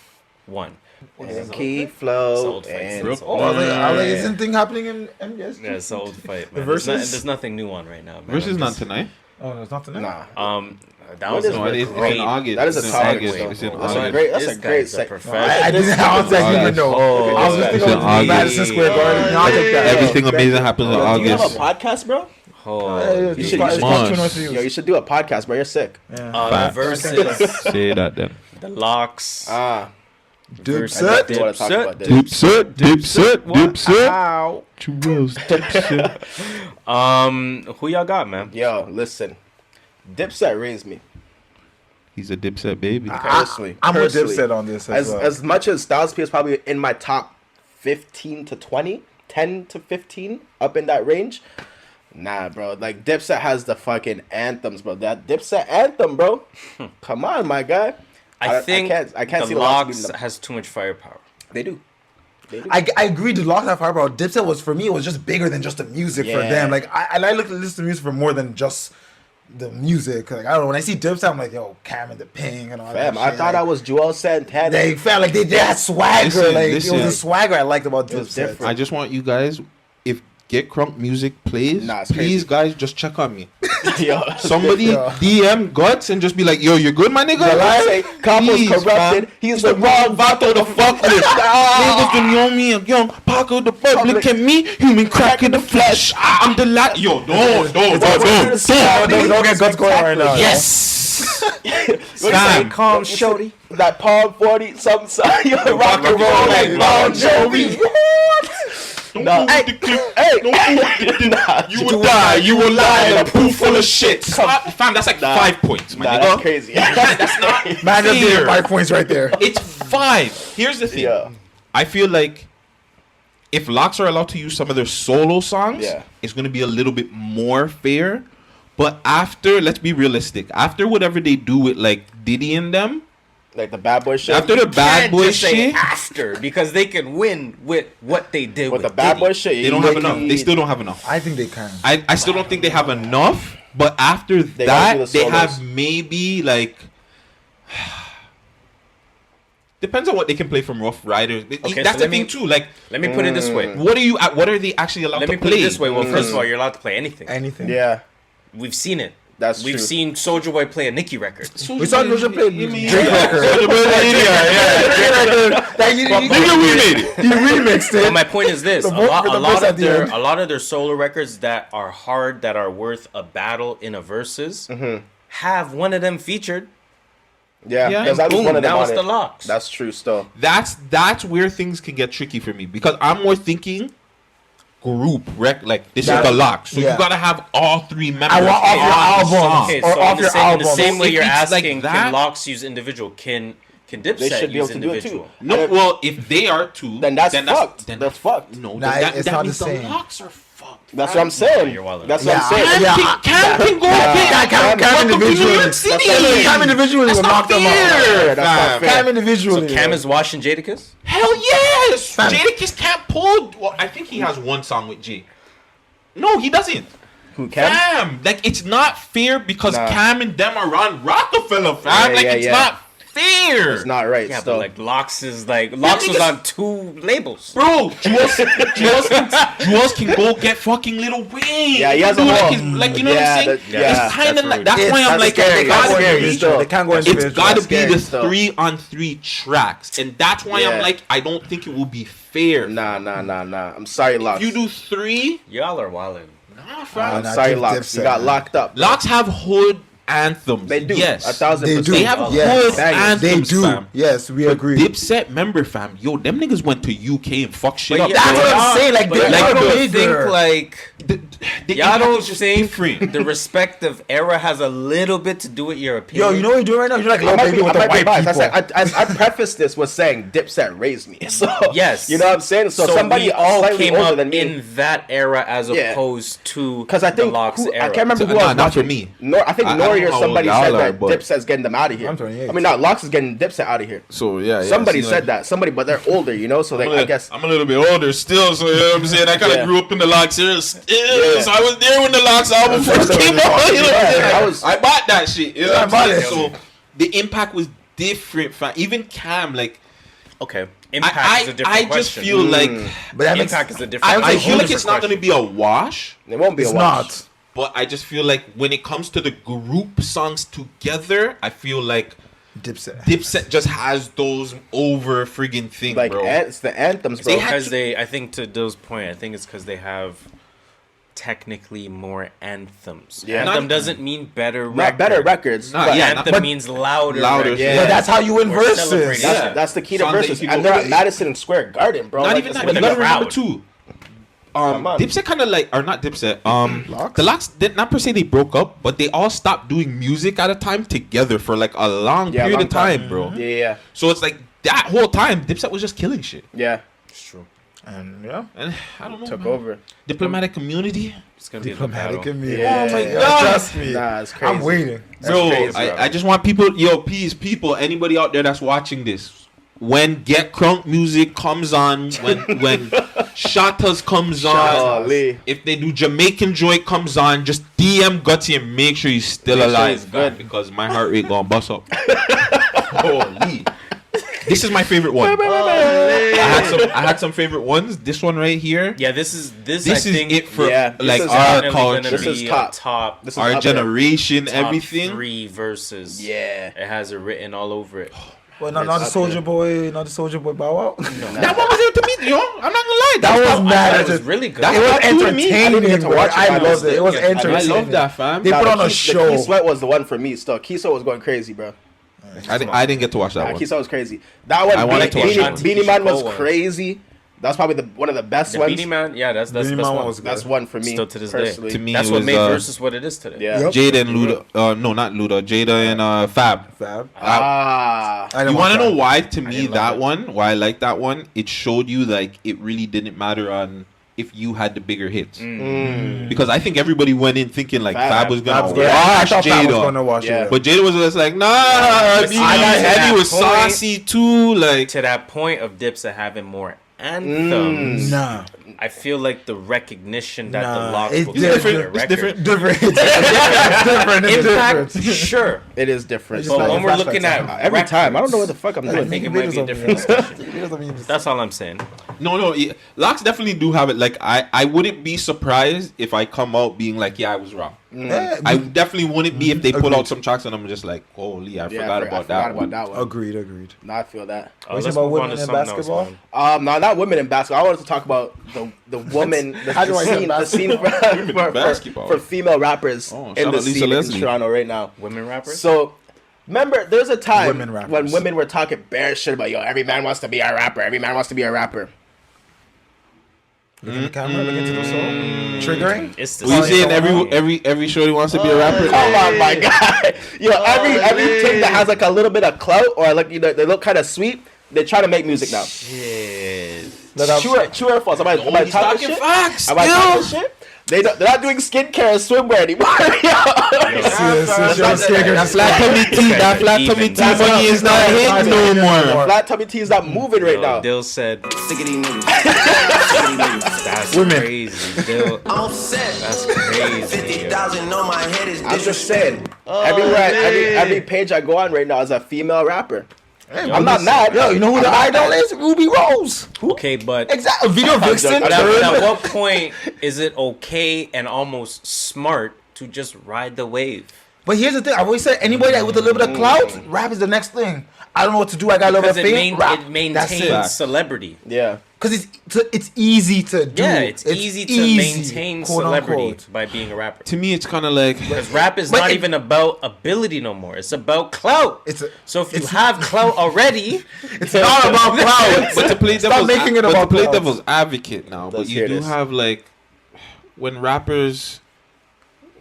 1. And It's keep an flow. old fight. And It's I was like, isn't thing happening in MBS? Yeah, it's an old fight, man. Versus? There's nothing new on right now, man. Versus not tonight. Oh, there's nothing there. nah. That was When is No, it's great. in August. That is a It's in topic, August. though. It's in That's a August. great. That's This a great guy's a sec. professional. I don't even know. Oh, I was just It's thinking in of August. Madison Square Garden. I'll take that. Everything amazing happens in Do you have a August. podcast, bro? Oh, You should- Yo, you should do a podcast, bro. You're sick. versus Say that then. the locks. Ah, versus Dipset. you want to talk Dipset. about this? Dipset. Ow. Who y'all got, man? Yo, listen. Dipset raised me He's a Dipset baby. personally. I'm with personally. Dipset on this as well. As much as Styles P is probably in my top 15 to 20, 10 to 15, up in that range. Nah, bro. Like, Dipset has the fucking anthems, bro. That Dipset anthem, bro. Come on, my guy. I think I can't see the Locks locks beating them. has too much firepower. They do. I agree. The Locks have firepower. Dipset was for me. It was just bigger than just the music for Yeah. them. Like I look at listen to music for more than just the music. Like I don't know. When I see Dipset, I'm like, yo, Cam and the Ping and all Fam, that. I shit. thought I was Joel Santana. They felt like they had swagger. Listen, like listen. it was a swagger I liked about was Dipset. different. I just want you guys, if Get Crunk music plays, Nah, it's please crazy. guys just check on me. Yo. Somebody DM Guts and just be like, yo, you good, my nigga? I say Capo's Please, corrupted. fam. He's It's the the wrong vato to fuck with. Ah. Niggas don't know me, a young Paco the public and me, human crack in the flesh. I'm the Yo, don't Don't get guts going right now. Yes. Sam, Calm, shorty. that Palm 40 something. Yo, rock and roll like Bon Jovi. Nah, hey, nah, You will die, you will lie, a pool full of shit. Fam, that's like 5 points, my nah, nigga. that's crazy. That's not Man, just did fair. 5 points right there. It's 5. Here's the thing. Yeah. I feel like if Locks are allowed to use some of their solo songs, Yeah. it's going to be a little bit more fair. But after, let's be realistic, after whatever they do with like Diddy and them, Like the bad boy shit. after the bad Can't boy just say shit, after because they can win with what they did with with the bad Diddy. boy shit, they don't have enough. They still don't have enough. I think they can. I still don't think they have enough. But after gotta do that, the they solos. have maybe like. Depends on what they can play from Rough Riders. Okay, That's so the let me- thing too. Like, Let me put it this way. what are they actually allowed Let to me play? put it this way. Well, first of all, you're allowed to play anything. Anything. Yeah, We've seen it. that's We've true. seen Soulja Boy play a Nicki record. We saw Doja play Drake record. Nigga, we made it. He remixed But it. my point is this: The vote for the verse at the end. a lot of their solo records that are hard, that are worth a battle in a versus, have one of them featured. Yeah, Yeah. there's at least Boom, one of them that was on the it. Locks. That's true. Still, That's where things can get tricky for me because I'm more thinking group like this is That- the Locks, so yeah. you gotta have all 3 members. I want off your on the album. song. Okay, Or so off in your the same album. way If you're it's like asking, that- can Locks use individual? Can Dipset should be able use to do it too. individual? No, well, if they are too, Then that's fucked. They're fucked. No, Nah, then it's that not means the same. Locks are fucked. That's what I'm saying. you're wildin'. That's what I'm Yeah, saying. yeah. Cam can go Cam individually. Cam individually That's will not knock them out. fair. That's not fair. Cam individually. So Cam is washing Jadakiss? Hell yes! Fam. Jadakiss can't pull. Well, I think he has one song with Jay. No, he doesn't. Who Cam? Cam, like it's not fair because Nah. Cam and them are on Rockefeller, fam. Yeah, like yeah, it's yeah. not fair. It's not right. Yeah, still. but like Locks was on 2 labels. Bro, Jules can go get fucking Lil Wayne. Yeah, he has can a do whole- you know what I'm saying? yeah, It's kind of that's like rude. that's why I'm That's like scary. it gotta That's be- scary still. They can't go It's individually. got to That's be scary the still. 3-on-3 tracks, and that's why I'm Yeah. like I don't think it will be fair. Nah. I'm sorry, Locks. If you do 3, Y'all are wildin'. nah, fam. I'm Nah, sorry, Dip- Locks. You Dipset, got man. locked up. Locks have hood anthems. They do. Yes, 1,000%. They do. They have Yes. hood Bangers. They anthems, do. fam. Yes, we But agree. Dipset member, fam. Yo, them niggas went to UK and fuck shit But up. yeah, That's but what I'm y'all- saying, like, but they're y'all like don't bigger. think like The y'all impact don't is just think different. the respective era has a little bit to do with your opinion. Yo, you know what you're doing right now? You're like, I oh, might baby, be, with I the might be white biased. people. I prefaced this with saying Dipset raised me. So Yes. you know what I'm saying. So, So somebody we all slightly came older up than me. in that era as Yeah. opposed to Because I the think Locks I era. can't remember who Nah, I was not for watching. me. I think I don't Nori know or how somebody old y'all said are, that but- Dipset's getting them out of here. I'm 28. I mean, not Locks is getting Dipset out of here. So yeah, Somebody said that. Somebody, but they're older, you know. So like, I guess. I'm a little bit older still, so you know what I'm saying. I kind of Yeah. grew up in the Locks era still, Yeah. so I was there when the Locks album That's first what came it was. out. You know what I'm Yeah, saying? I bought that shit. You know what I'm bought saying? it. So the impact was different. Fam. Even Cam, like Okay, impact is a different I just question. feel like But that makes, Impact is a different. I question. feel like it's not going to be a wash. It won't be It's a watch. not. But I just feel like when it comes to the group songs together, I feel like Dipset just has those over friggin' things, like bro. it's the anthems, bro. Because I think to Dill's point, I think it's because they have technically more anthems. Yeah. Anthem doesn't mean better Not better records. Not- but yeah, Anthem means louder. Louder, records. yeah. But that's how you win We're verses. celebrating. Yeah. That's the key to Songs that verses. you And can they're go- at Madison Square Garden, bro. Not Like, even it's that. with You the gotta remember crowd. too. Come on. Dipset kind of like, or not Dipset. The Locks did not per se they broke up, but they all stopped doing music at a time together for like a long period long of time, bro. Yeah. So it's like that whole time Dipset was just killing shit. Yeah. It's true. And And I don't know. Took man. over. Diplomatic community, It's gonna be a good diplomatic battle. community. Yeah. Oh my God. Trust me. Nah, it's crazy. I'm waiting. bro. crazy, bro. I just want people, please, people, anybody out there that's watching this, when Get Crunk music comes on, when Shoutouts comes on, Golly. if they do Jamaican joint comes on, just DM Guttzy and make sure he's still Make sure alive, he's good. man, because my heart rate gonna bust up. Holy. This is my favorite one. I had some favorite ones. This one right here. Yeah, this is This I is think it for Yeah, this like is our definitely culture, gonna This is be top. a top. This is our up there. generation, top everything. 3 verses. Yeah. It has it written all over it. Well, not the up Soldier Boy, not the Soldier Boy Bow Wow. That one was it to me, yo. I'm not gonna lie. That was That mad. was really good. That's It was top 2 to me. I didn't entertaining. get to watch it, I but loved it. It was I entertaining. I love that, fam. They put on a The show. Key Sweat was the one for me still. Key Sweat was going crazy, bro. I didn't get to watch that Nah, one. Key Sweat was crazy. That one, I wanted to watch that one. Beanie Man was One. crazy. That's probably one of the best The ones. Beanie Man, yeah, that's the Beanie best Man one. was good. That's one for me. Still to this personally. day. To me, That's it what was, made versus what it is today. Yeah. Yep. Jada and Luda. No, not Luda. Jada and Fab. Fab. Ah. I didn't You watch want to know that. why? To me, didn't love that it. one. Why I like that one? It showed you like it really didn't matter on if you had the bigger hits. Because I think everybody went in thinking like Fab. Fab was gonna Fab's good. I wash thought Fab was gonna Jada, wash Yeah. it. but Jada was just like, nah. But see, I got to heavy that was point- saucy too. Like To that point of Dipset having more anthems, Nah. I feel like the recognition that the Nah, Locks it's will get for their different. It's record. different. Different. It's Impact, different. sure. It is different. It's just But like when we're flashbacks looking time. at Every time. I don't know what records, the fuck I'm I doing. think it might be a different discussion. discussion. That's all I'm saying. No, yeah, Locks definitely do have it. Like I wouldn't be surprised if I come out being like, yeah, I was wrong. I definitely wouldn't be if they put out some tracks and I'm just like, holy, I forgot about that one. Agreed. No, I feel that. What Let's about move on women to in something basketball? else, man. No, not women in basketball. I wanted to talk about the woman, How do I get the scene basketball? for female rappers Oh, in shout the out Lisa scene in Leslie. Toronto right now. Women rappers? So, remember, there's a time Women rappers. when women were talking bare shit about, yo, every man wants to be a rapper. Every man wants to be a rapper. Look at the camera. Look into the soul. Triggering. It's the We Oh, saying yeah. every shorty wants to be a rapper. Come on, my guy. Yo, every chick that has like a little bit of clout or like, you know, they look kind of sweet, they try to make music now. Shit. True or false? Am I He's talking talking shit? facts. Am I talking shit? They're not doing skincare and swimwear anymore. That flat tummy tea, that flat tummy tea That's money is not hitting no more. Flat tummy tea is not moving right Yo, now. Dill said, Sick of these niggas. Sick of these niggas. that's Women. crazy. Dill, I'm set. that's crazy. 50,000 on my head is I'm just saying. Every page I go on right now is a female rapper. I'm not mad. Yo, you know who the idol is? Ruby Rose. Who? Okay, but Exactly. Video vixen. But at what point is it okay and almost smart to just ride the wave? But here's the thing. I've always said anybody that with a little bit of clout, rap is the next thing. I don't know what to do. I got a little Because bit of fame. Rap. it That's maintains it. celebrity. Yeah. Because it's easy to do. Yeah, it's easy to maintain quote celebrity unquote. by being a rapper. To me, it's kind of like Because rap is But not it- even about ability no more. It's about clout. So if you it's- have clout already, It's not about clout. but to play Stop making it about clout. devil's advocate now, but Let's you hear do this. have like when rappers,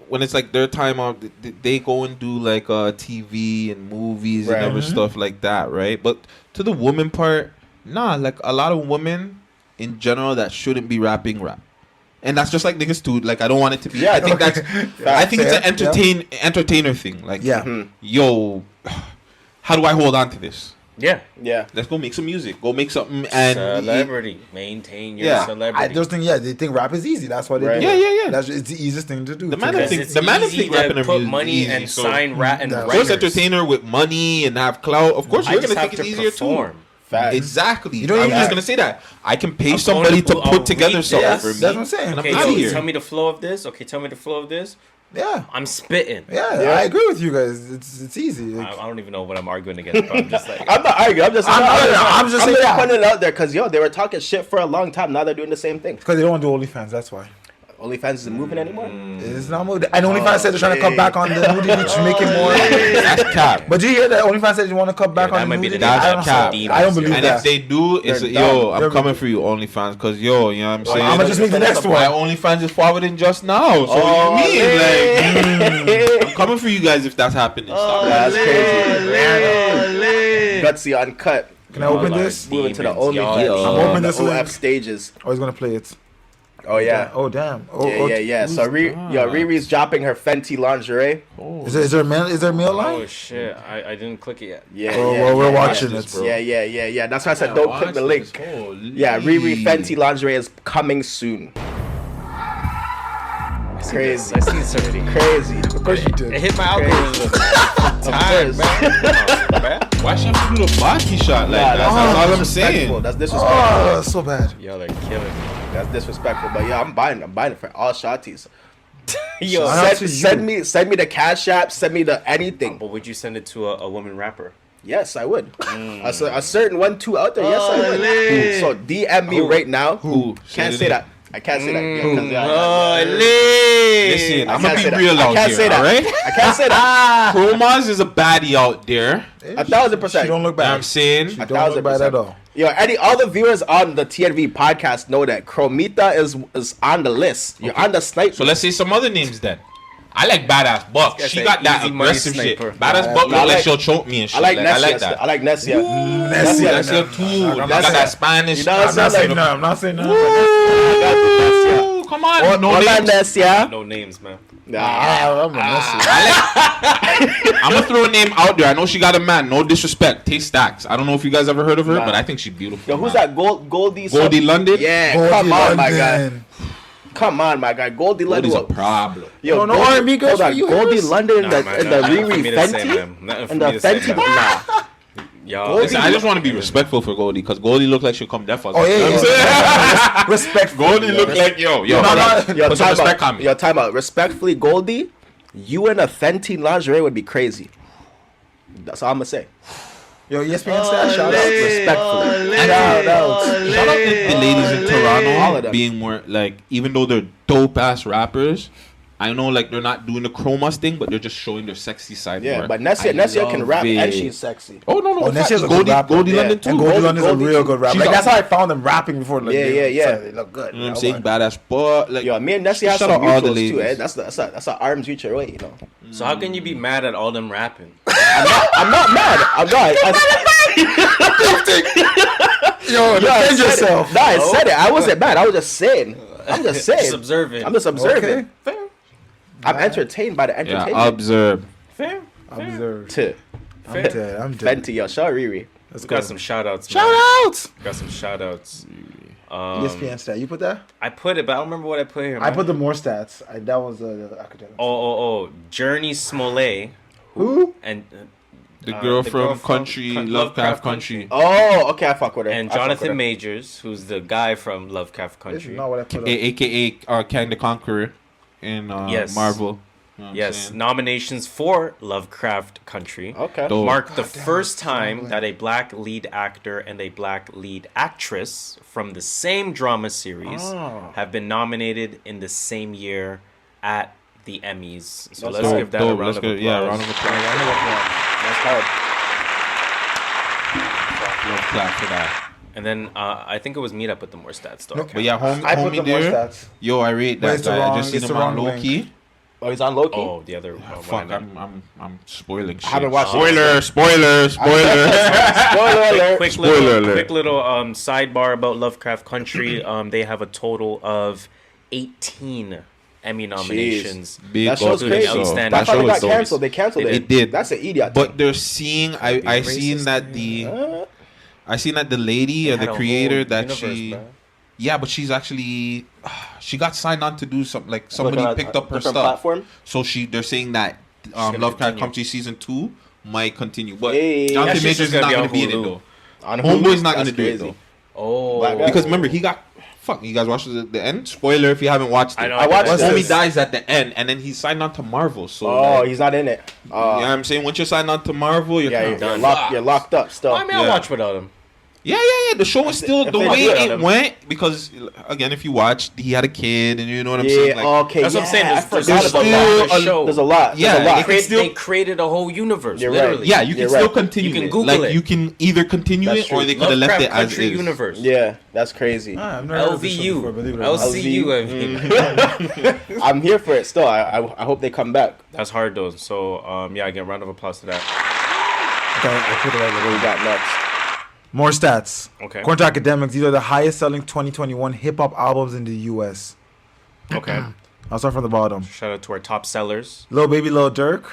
when it's like their time out, they go and do like TV and movies Right. and other stuff like that, right? But to the woman part, nah, like a lot of women in general that shouldn't be rapping rap. And that's just like niggas too. Like I don't want it to be. Yeah, I think okay. that's. I think it's an Yeah. entertainer thing. Like, Yeah. yo, how do I hold on to this? yeah, Yeah. Let's go make some music. Go make something and celebrity. Maintain your Yeah. celebrity. I just think they think rap is easy. That's why they Right. do. Yeah, it. yeah, yeah. It's the easiest thing to do. The man to I get- think- It's the man easy think rapping to or put music money easy, and so- sign rat and That's- First writers. entertainer with money and have clout. Of course, I you're just gonna have think to it's easier perform. too. Facts. Exactly. don't I'm even- just gonna say that. I can pay I'm somebody going to to- put together I'll something read for me. this. That's what I'm saying. And I'm Okay, out of yo, here. tell me the flow of this. Okay, tell me the flow of this. Yeah. I'm spitting. Yeah, Yeah. I agree with you guys. It's easy. I don't even know what I'm arguing against, but I'm just like, I'm not arguing. I'm just saying, yeah. putting it out there because they were talking shit for a long time. Now they're doing the same thing. Because they don't want to do OnlyFans, that's why. OnlyFans isn't moving anymore. It's not moving. And OnlyFans said they're trying to cut back on the nudity to make it more. That's cap. But do you hear that OnlyFans said you want to cut back Yeah, that on the might be the nudity? next I don't, episode. I don't believe And that. if they do, it's They're yo, done. I'm coming for you, OnlyFans, because yo, you know what I'm saying? I'm gonna just make the next My one. OnlyFans is forwarding just now. So Oh, what do you mean? man. I'm coming for you guys if that's happening. Stop it. That's crazy. Gutsy uncut. Can I open this? Moving to the Demons, y'all. OnlyFans. I'm opening this link. OF stages. Oh, he's gonna play it. Oh yeah. Oh damn. Oh, Yeah. So Riri's dropping her Fenty lingerie. Is there a male line? oh shit, I didn't click it yet. Yeah. Oh, yeah, well, we're yeah, watching watch it. this, bro. Yeah. That's why I said don't click the link. Yeah, Riri Fenty lingerie is coming soon. Crazy. I see this already. Crazy. Of course you did. It hit my algorithm. Time, man. Why should I do the body shot like Nah, that? That's all I'm disrespectful. saying. That's disrespectful. Oh, so bad. Y'all are killing me. That's disrespectful. But yeah, I'm buying it for all shotties. Yo, Shout out to Send you. me the cash app. Send me the anything. but would you send it to a woman rapper? Yes, I would. A certain 1, 2 out there. Yes, I would. So DM me right now. Who? Can't Say say it. that. I can't say that. Yeah, 'cause, yeah, Listen, I I'm can't gonna say be that. real I out can't here, say that. alright? I can't say that. Chromas is a baddie out there. 1,000%. She don't look You know what I'm bad. saying? She don't look bad 1,000%. at all. Yo, all the viewers on the TNV podcast know that Chromita is on the list. You're on the snipe. So let's say some other names then. I like Badass Buck. That's She an got that easy money aggressive shit. sniper. Badass Buck I look like like- she'll choke me and shit. I like I like Nessia. that. I like Nessia. Nessia. Nessia too. I'm She not got saying- that Spanish. You know I'm what not I'm saying saying? no. I'm not saying no. Ooh, come on. No Hola, names. Nessia. No names, man. I'm a Nessia. I'm gonna throw a name out there. I know she got a man. No disrespect. Tay Stacks. I don't know if you guys ever heard of her, Nah. but I think she's beautiful. Yo, who's man. that? Goldie. Goldie London? Yeah, Goldie come on, my guy. London. Come on, my guy. Goldie London. Goldie's a problem. Yo, No R&B girls hold for you, on. Goldie Harris? London Nah, and man, the nothing for Riri me to say, Fenty man. Nothing for and me the to say, Fenty. man. Nah. Y'all, Goldie- Listen, I just want to be respectful for Goldie because Goldie looked like she'll come deaf us. Oh yeah, You know what I'm saying? yeah. Respect. Goldie looked like yo. Yo, hold on. yo, Put some time respect out. on me. Yo, time out. Respectfully, Goldie, you in a Fenty lingerie would be crazy. That's all I'm gonna say. Yo, ESPN stat, shout out. Respectfully. Shout out. Shout out to the ladies in All of Toronto them. being more like, even though they're dope ass rappers, I know like they're not doing the chromas thing, but they're just showing their sexy side. Yeah, more. but Nessia can love rap and it. she's sexy. Oh no, Oh, Nessia's a good Goldie, rapper. Goldie Yeah. London too. And Goldie London's a Goldie real too. good rapper. She's Like a- that's how I found them rapping before. Like, Yeah. They look good. You know what I'm saying? Badass, but like, Yo, me and Nessia have shout some out all the mutuals too. ladies. That's an arms reach away, you know. So how can you be mad at all them rapping? I'm not mad. I'm not. Yo, defend yourself. No, I said it. I wasn't mad. I was just saying. I'm just saying. Just observing. I'm just observing. Okay. I'm entertained by the yeah, entertainment. observe. Fair. Observe. To I'm dead. I'm dead. Fenty, yo, show Riri. Let's We go. got some shout outs. Shout out. Got some shout outs. ESPN stat. You put that? I put it, but I don't remember what I put here. I Man. put the more stats. That was the Akademiks. Oh. Jurnee Smollett Who? and The girl from Country, Lovecraft Country. Oh, okay, I fuck with her. and I fuck with Jonathan her. Majors, who's the guy from Lovecraft This is Country. not what I put up. AKA Kang the Conqueror in Yes. Marvel. You know what I'm Yes, saying? nominations for Lovecraft Country Okay. Dope. marked the damn, first it's time Smollett. that a black lead actor and a black lead actress from the same drama series Oh. have been nominated in the same year at the Emmys. So That's let's dope. give that Dope. a round Let's of go. applause. Yeah, round of applause. That's hard. Love clap for that. And then I think it was me that put the more stats though. Nope. But yeah, I put the homie more there. stats. Yo, I rate But that it's the guy. I wrong- just seen it's him the on wrong low link. key. Oh, he's on Loki. Oh, the other. Fuck, I'm spoiling shit. haven't watched Spoiler. Spoiler alert. Quick Spoiler little, alert. quick little sidebar about Lovecraft Country. They have a total of 18 Emmy nominations. Big That show's up. crazy. Outstanding. That That show finally got was dope. canceled. They canceled it. It did. That's an idiot. But they're seeing. I Being seen racist, that I seen that the lady or They the had a creator whole that universe, she. man. Yeah, but she's actually she got signed on to do something like somebody on a picked up her different stuff. platform? So they're saying that gonna Lovecraft continue. Country season 2 might continue, but Hey. Jonathan That shit's Majors just is gonna not be going on to be in it Hulu. though. On Homeboy's not That's gonna do it crazy. though. Oh, Black guy. Because remember, he got. Fuck, you guys watched the end? Spoiler if you haven't watched it. I know. I watched Homie this. dies at the end, and then he's signed on to Marvel. So, Oh, like, he's not in it. you know what I'm saying? Once you're signed on to Marvel, you're Yeah, kind you're, of you're locked up still. I mean, I'll Yeah. watch without him. Yeah. The show was still if the they way do it, it went because again, if you watched, he had a kid, and you know what I'm Yeah, saying. Like, okay. That's what I'm saying. I There's forgot there's about still that. a- show. There's a lot. Yeah, There's a lot. it can still- They created a whole universe. You're Literally. right. yeah, you can You're still right. continue. You can it. Google like it. you can either continue That's it or true. they could have left Lovecraft it as Country is. universe. Yeah, that's crazy. I've never heard of this show before, believe it or not. LVU. I mean, I'm here for it still. I hope they come back. that's hard though. So yeah, again, round of applause to that. Okay, I put it right What there. we got next? More stats. Okay. According to Akademiks, these are the highest selling 2021 hip hop albums in the U.S. Okay. I'll start from the bottom. Shout out to our top sellers. Lil Baby, Lil Durk.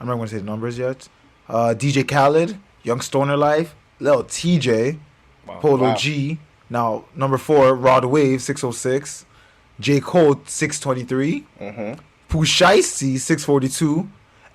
I'm not going to say the numbers yet. DJ Khaled, Young Stoner Life, Lil TJ, Wow. Polo Wow. G. Now, number 4, Rod Wave, 606. J. Cole, 623. Pooh Shiesty, 642.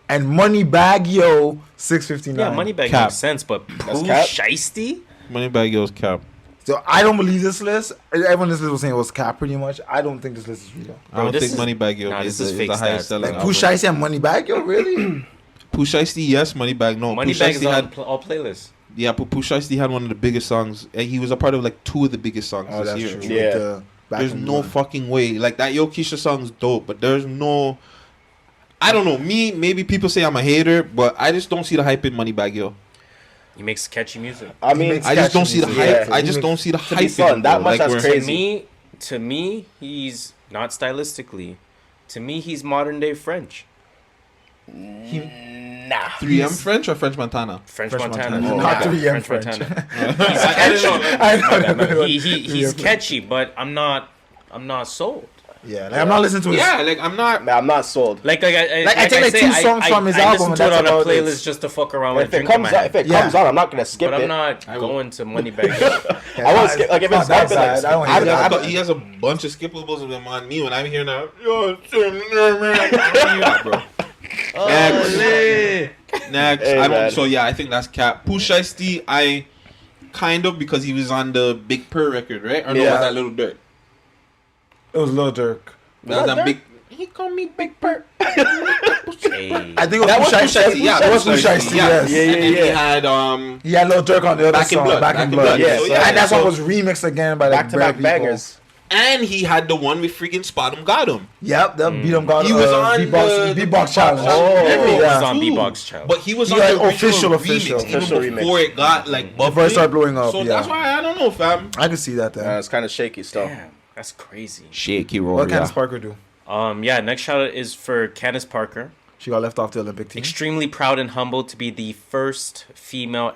And Moneybag Yo, 659. Yeah, Moneybag Cap. makes sense, but Pooh cap. Shiesty? Moneybag Yo's cap. So I don't believe this list. Everyone in this list was saying it was cap pretty much. I don't think this list is real. I don't this think is- Moneybag Yo Nah, is this is the fake highest stats. selling Like album. Pooh Shiesty and Moneybag Yo, really? Pooh Shiesty, yes. Moneybag, no. Pooh Moneybag is Shiesty on had all playlists. Pooh Shiesty had one of the biggest songs, and he was a part of like 2 of the biggest songs Oh, this that's year. true. Yeah. With the back There's and no forth. fucking way. Like that Yo Keisha song's dope, but there's no. I don't know. Maybe people say I'm a hater, but I just don't see the hype in Moneybag Yo. He makes catchy music. I mean, makes I just don't catchy see the music. hype. Yeah. I just don't see the To be hype. fun, in it, that bro. much, that's we're- crazy. To me, he's not stylistically. To me, he's modern day French. nah. 3M French or French Montana? French French Montana. Montana. Oh, Not okay. 3M French French. Montana. I don't know. I know. He's catchy, but I'm not sold. Yeah, like I'm not listening to his. Yeah, like I'm not. Nah, I'm not sold. Like I take, like, say, 2 songs from his I album, listen to and it on that's a about it. playlist just to fuck around with If a it drink in comes my on, if hand. it comes on, I'm not gonna skip But I'm it. not I will. going to Moneybag. I won't skip. Like if it's not that bumping, bad. I don't hate I that. thought he has a bunch of skippables of them on me when I'm here now. Yo, yeah, bro. Next. Hey, I don't. man. So yeah, I think that's cap. Pooh Shiesty, I kind of because he was on the Big Purr record, right? Or no, Yeah. was that Little Dirt? It was Lil Durk. That was on Dirt? Big. He called me Big Purr. Hey. I think it was That was Pooh Pooh Shiesty. Shiesty. Yeah, it was Pooh Shiesty. Yes. Yeah, And then he yeah. had He had Lil Durk on the other Back in song, Blood. Back in Blood. Yeah, So, so and that song so- was remixed again by like Back to back bare people. bangers. and he had the one with freaking Spot 'em Got 'em. Yep, that beat him got He was on beatbox, the beatbox challenge. Oh. Everyone yeah. was on Too. Beatbox Challenge. But he was He on had the original official remix, Official even remix. before it got like bubbly. Before it started blowing up, So yeah. that's why I don't know, fam. I can see that then. It's kind of shaky still. Damn, that's crazy. Shaky What roll, can Candace Parker do? Yeah, next shout out is for Candace Parker. She got left off the Olympic team. Extremely proud and humbled to be the first female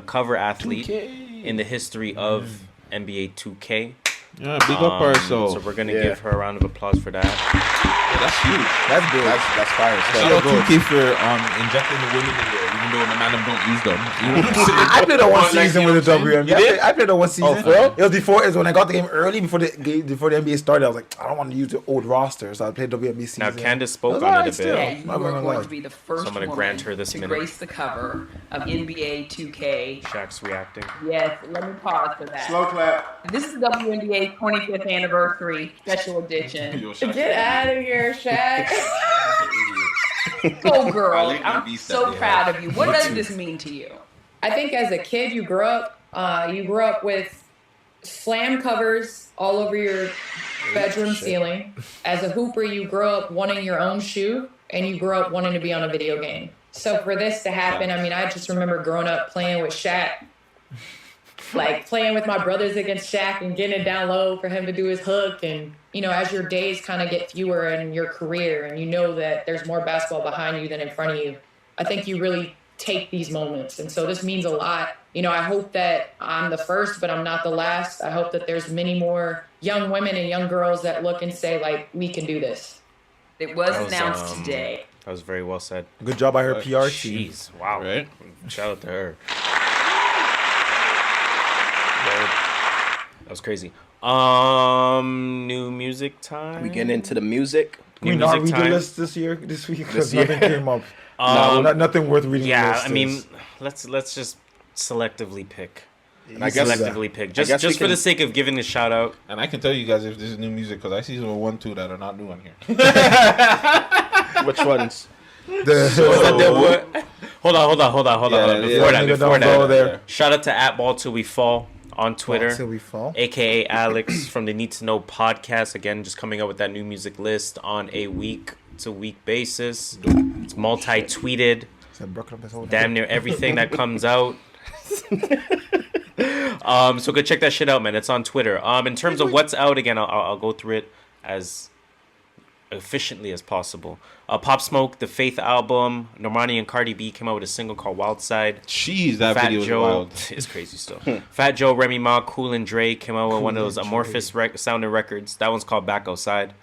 cover athlete in the history of NBA 2K. Yeah, big up ourselves. So we're gonna Yeah. give her a round of applause for that. That's huge. That's good. That's fire. Shout Still. out to Keef for injecting the women in there, even though the man them don't use them. You know what I'm saying? I played that one But, like, season you know with the what I'm saying? WNBA. You did? I played that one season. for real? It was before. It was when I got the game early before the NBA started. I was like, I don't want to use the old roster, so I played WNBA season. Now Candace spoke That's on alright it a still. bit. Yeah, you Not are gonna going lie. to be the first So I'm gonna woman grant her this to minute. grace the cover of NBA 2K. Shaq's reacting. Yes, let me pause for that. Slow clap. This is the WNBA 25th anniversary special edition. Yo, Shaq. Get out of here, Shaq. Go, girl. like my I'm beast so at the proud of you. What does this mean to you? I think as a kid, you grew up with slam covers all over your bedroom ceiling. As a hooper, you grew up wanting your own shoe, and you grew up wanting to be on a video game. So for this to happen, I mean, I just remember growing up playing with Shaq, like playing with my brothers against Shaq and getting it down low for him to do his hook. And, you know, as your days kind of get fewer in your career and you know that there's more basketball behind you than in front of you, I think you really take these moments. And so this means a lot. You know, I hope that I'm the first, but I'm not the last. I hope that there's many more young women and young girls that look and say, like, we can do this. It was That was, announced today. That was very well said. Good job by her PR team. Jeez, wow. Right? Shout out to her. That was crazy. New music time. We getting into the music. Can we New not music read the time. list this week? Because This year? nothing came up. Nothing worth reading. the Yeah, list I mean, is. let's just selectively pick. And I guess selectively picked. I guess Just for the sake of giving a shout out. And I can tell you guys if this is new music because I see some 1, 2 that are not new on here. Which ones? Hold on. Before that, there. shout out to @BallTillWeFall on Twitter, Till we fall. aka Alex from the Need to Know podcast. Again, just coming up with that new music list on a week-to-week basis. It's multi-tweeted. Damn near everything that comes out. So go check that shit out, man. It's on Twitter. In terms of what's out, again, I'll go through it as efficiently as possible. Pop Smoke, the Faith album. Normani and Cardi B came out with a single called Wild Side. Jeez, that Fat video is Joe wild. is crazy still. Fat Joe, Remy Ma, Cool and Dre came out with one of those amorphous sounding records. That one's called Back Outside.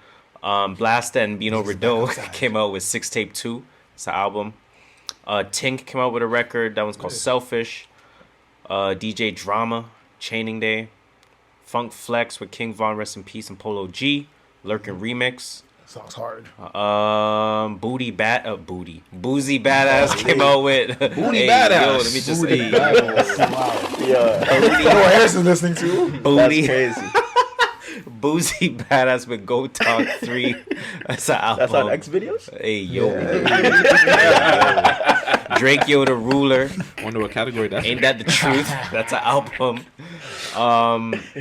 Blxst and Bino Rideaux came out with Six Tape 2. It's an album. Tink came out with a record. That one's called Selfish. DJ Drama, Chaining Day. Funk Flex with King Von, rest in peace, and Polo G. Lurkin Remix. Song's hard. Boozy Badass came out with Booty Badass. Yo, let me just say, Yeah. You know what Harris is listening to? Booty That's crazy. Boozy Badass with Go Talk 3. That's an album. That's on X videos? Hey yo. Drakeo The Ruler. Wonder what category that's Ain't That the Truth? That's an album.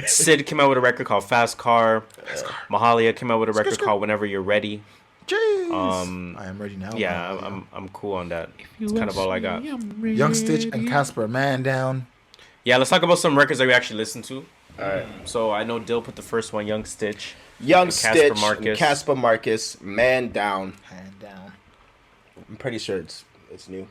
Sid came out with a record called Fast Car. Mahalia came out with a record called Whenever You're Ready. Jeez. I am ready now. Yeah, I'm cool on that. That's kind of all I got. Young Stitch and Casper, Man Down. Yeah, let's talk about some records that we actually listened to. Alright. So I know Dill put the first one, Young Stitch. Young Casper Stitch, Marcus. Casper Marcus, Man Down. Hand down. I'm pretty sure it's new.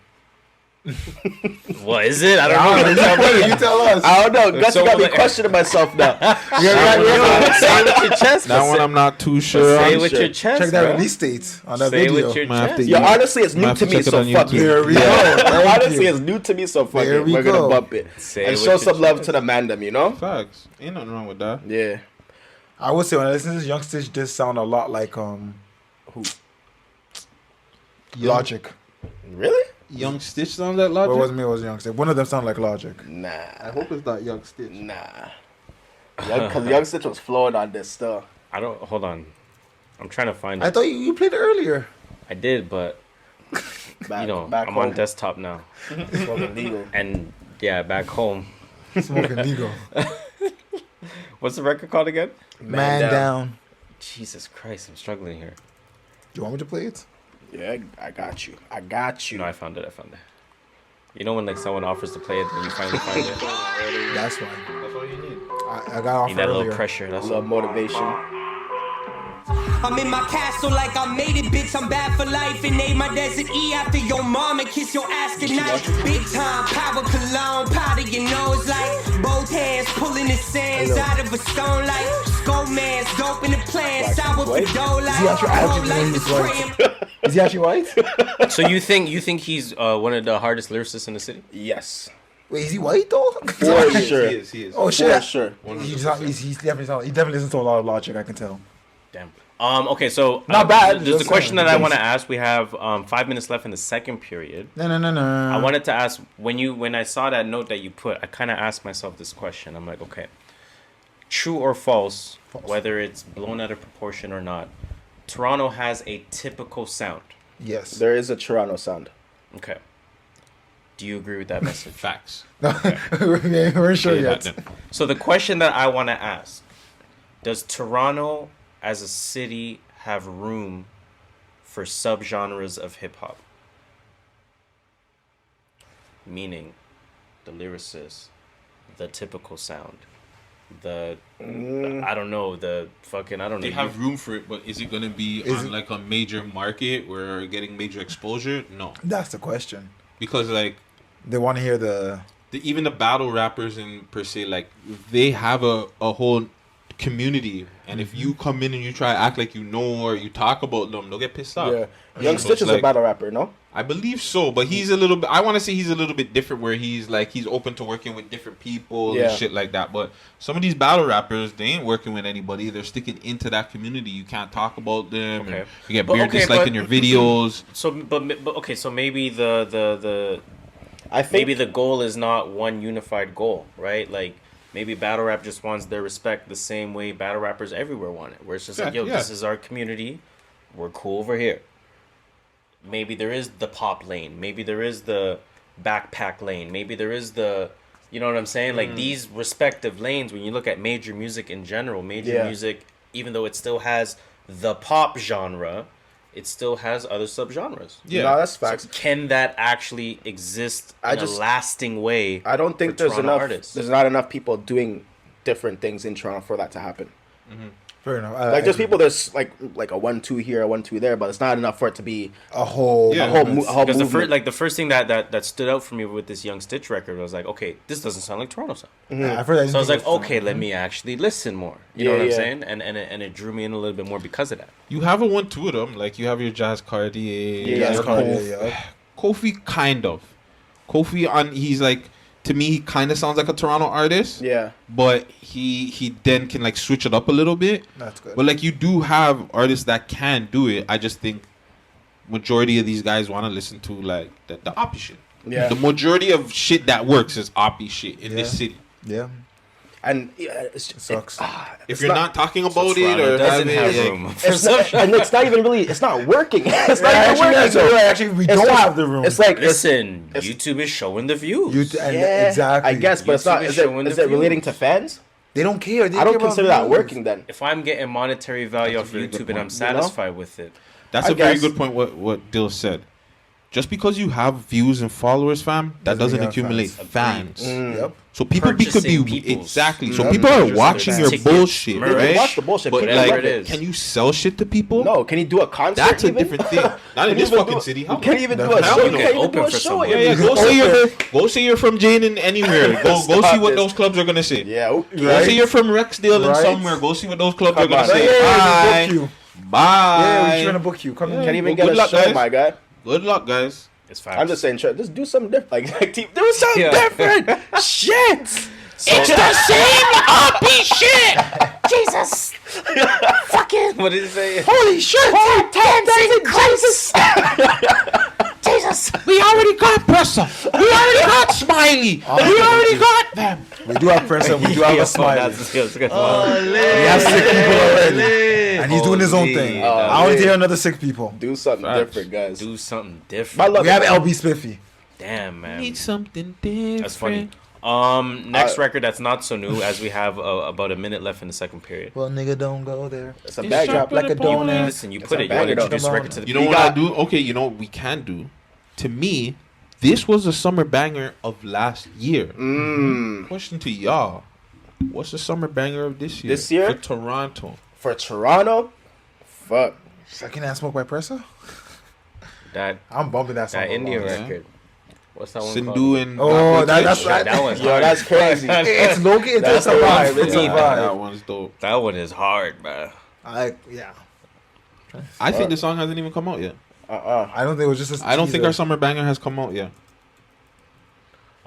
What is it? I don't know. You tell us. I don't know. Guts So, got me like- questioning myself now. Say it with your chest. That one I'm not too sure. Say it on. with your chest. Check that bro. release date on that Say it video. with your Might have to- chest. Yo, honestly, it's new Might to have to me, check it so on fuck YouTube. it. There we go. Honestly, it's new to me, so fuck There it. we We're go. gonna bump it Say and it show with some your love chest. to the mandem, you know? Facts. Ain't nothing wrong with that. Yeah. I would say when I listen to this, Young Stitch does sound a lot like Who? Logic. Really? Young Stitch sounds that Well, logic. it wasn't me, it was Young Stitch. One of them sound like Logic. Nah. hope it's not Young Stitch. Nah. Because Young Stitch was flowing on this stuff. I don't. Hold on. I'm trying to find I it. thought you played it earlier. I did, but Back, you know, back I'm home. on desktop now, Smoking legal. and yeah, back home. Smoking legal. What's the record called again? Man down. Jesus Christ, I'm struggling here. You want me to play it? Yeah, I got you. I got you. No, I found it. You know when like someone offers to play it, then you finally find it. That's why. That's all you need. I got off Need that little earlier. pressure. That's Love motivation. I'm in my castle like I made it, bitch. I'm bad for life and name my desert E after your mom and kiss your ass goodnight. Big time power cologne, powder your nose like both hands pulling the sands out of a stone like Skull man's dope in the plan. Sour for dough like Is he actually whole life white? is praying. Is he actually white? So you think he's one of the hardest lyricists in the city? Yes. Wait, is he white though? For sure. He is. Oh For shit. sure. He's definitely listens to a lot of Logic. I can tell. Damn. Okay, so Not bad, There's a just question saying. that I want to ask. We have 5 minutes left in the second period. No. I wanted to ask when I saw that note that you put, I kind of asked myself this question. I'm like, okay, true or false, whether it's blown out of proportion or not, Toronto has a typical sound. Yes. There is a Toronto sound. Okay. Do you agree with that message? Facts. We're sure Say yet. that then. So the question that I want to ask, does Toronto as a city have room for subgenres of hip hop? Meaning the lyricist, the typical sound, I don't know, the fucking, I don't know. They have room for it, but is it gonna be on like a major market where we're getting major exposure? No, That's the question. because like They want to hear the. even the battle rappers and per se, like they have a whole community, and if you come in and you try to act like you know or you talk about them, they'll get pissed off. Yeah. Young So Stitch it's is a like- battle rapper, no? I believe so, but he's a little bit. I want to say he's a little bit different, where he's open to working with different people Yeah. and shit like that. But some of these battle rappers, they ain't working with anybody. They're sticking into that community. You can't talk about them. Okay. And you get But beer okay, disliked but- in your videos. So, but okay, so maybe the I think maybe the goal is not one unified goal, right? Like maybe battle rap just wants their respect the same way battle rappers everywhere want it. Where it's just like, yo, this is our community. We're cool over here. Maybe there is the pop lane. Maybe there is the backpack lane. Maybe there is the, you know what I'm saying? Like these respective lanes, when you look at major music in general, music, even though it still has the pop genre, it still has other subgenres. Yeah, no, that's facts. So can that actually exist in a lasting way? I don't think there's enough. There's not enough people doing different things in Toronto for that to happen. Fair enough. Like there's people, there's like a 1-2 here, a 1-2 there, but it's not enough for it to be a whole because the first thing that stood out for me with this Young Stitch record was like, okay, this doesn't sound like Toronto sound. Yeah, so I was like, okay, let me actually listen more. You know what I'm saying? And it drew me in a little bit more because of that. You have a 1-2 of them, like you have your Jazz Cardi, Cardi, Kofi kind of. Kofi he's like, to me, he kind of sounds like a Toronto artist. Yeah. But he then can like switch it up a little bit. That's good. But like you do have artists that can do it. I just think majority of these guys want to listen to like the oppie shit. Yeah. The majority of shit that works is oppie shit in this city. Yeah. And it's just, sucks. If you're not talking about it or doesn't have room. And it's not even really. It's not working. It's not even working. Actually, we don't have the room. It's like YouTube is showing the views. Exactly. I guess, but it's not. Is it relating to fans? They don't care. I don't consider that working then. If I'm getting monetary value off YouTube and I'm satisfied with it, that's a very good point. What Dill said. Just because you have views and followers, fam, that doesn't accumulate fans. Yep. So people could be exactly. So people are watching your bullshit, right? Watch the bullshit, but like, it is. Can you sell shit to people? No. Can you do a concert? That's a different thing. Not in this fucking city. You can't even do a show. You can't even do a show. Go say you're from Jane and anywhere. Go see what those clubs are gonna say. Yeah. Go say you're from Rexdale and somewhere. Go see what those clubs are gonna say. Bye. Bye. Yeah, we're trying to book you. Come in. Can't even get a show, my guy. Good luck, guys. It's fine. I'm just saying, just do something different. Like do something different. Shit. It's the same oppie shit. Jesus. Fucking. What did he say? Holy shit. Dancing Christ. Jesus. We already got Presser. We already got Smiley. We already got them. We do have Presser. We do have a Smiley. We have sick people already. And he's doing his own thing. I want to hear another sick people. Do something different, guys. Do something different. We have LB Spiffy. Damn, man. Need something different. That's funny. Next record that's not so new, as we have about a minute left in the second period. Well, nigga, don't go there. It's a bag drop like a donut. Listen, you want to introduce the record to the people. You know what I do? Okay, you know what we can do? To me, this was a summer banger of last year. Question to y'all. What's the summer banger of this year? This year? For Toronto. For Toronto? Fuck. Second Hand Smoke by Presser? I'm bumping that song. That Indian record. What's that one Sindhu called? and that's right. That one's hard. Yo, that's crazy. It's low-key. It's a vibe. It's a vibe. That one's dope. That one is hard, man. I think the song hasn't even come out yet. I don't think it was just. I don't think our summer banger has come out yet.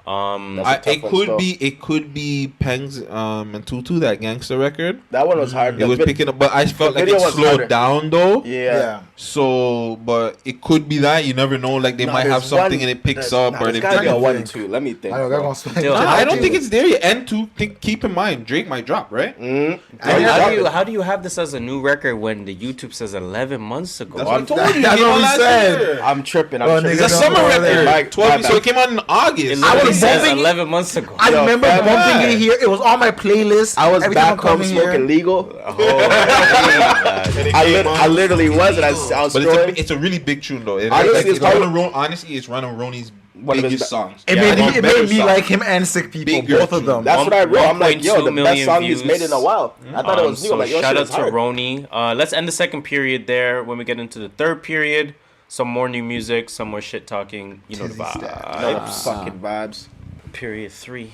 It could be Pengs and Tutu, that gangster record. That one was hard. It was picking up, but I felt like it slowed down though. Yeah. So, but it could be that, you never know. Like they might have something and it picks up, or they pick a up 1-2. Let me think. I don't think it's there yet. And keep in mind, Drake might drop, right? How do you have this as a new record when the YouTube says 11 months ago? That's what I told you. That's what we said. I'm tripping. It's a summer record. 12, so it came out in August. It says 11 months ago. I remember bumping it here. It was on my playlist. I was back home smoking legal. I literally was, and I was scrolling. It's a really big tune though. Honestly, it's one of Roney's biggest songs. It made me like him and sick people, both of them. That's what I wrote. I'm like, yo, the best song he's made in a while. I thought it was new. Like, yo, shout out to Roney. Let's end the second period there. When we get into the third period, some more new music, some more shit talking. You know the vibes. Fucking vibes. Period 3.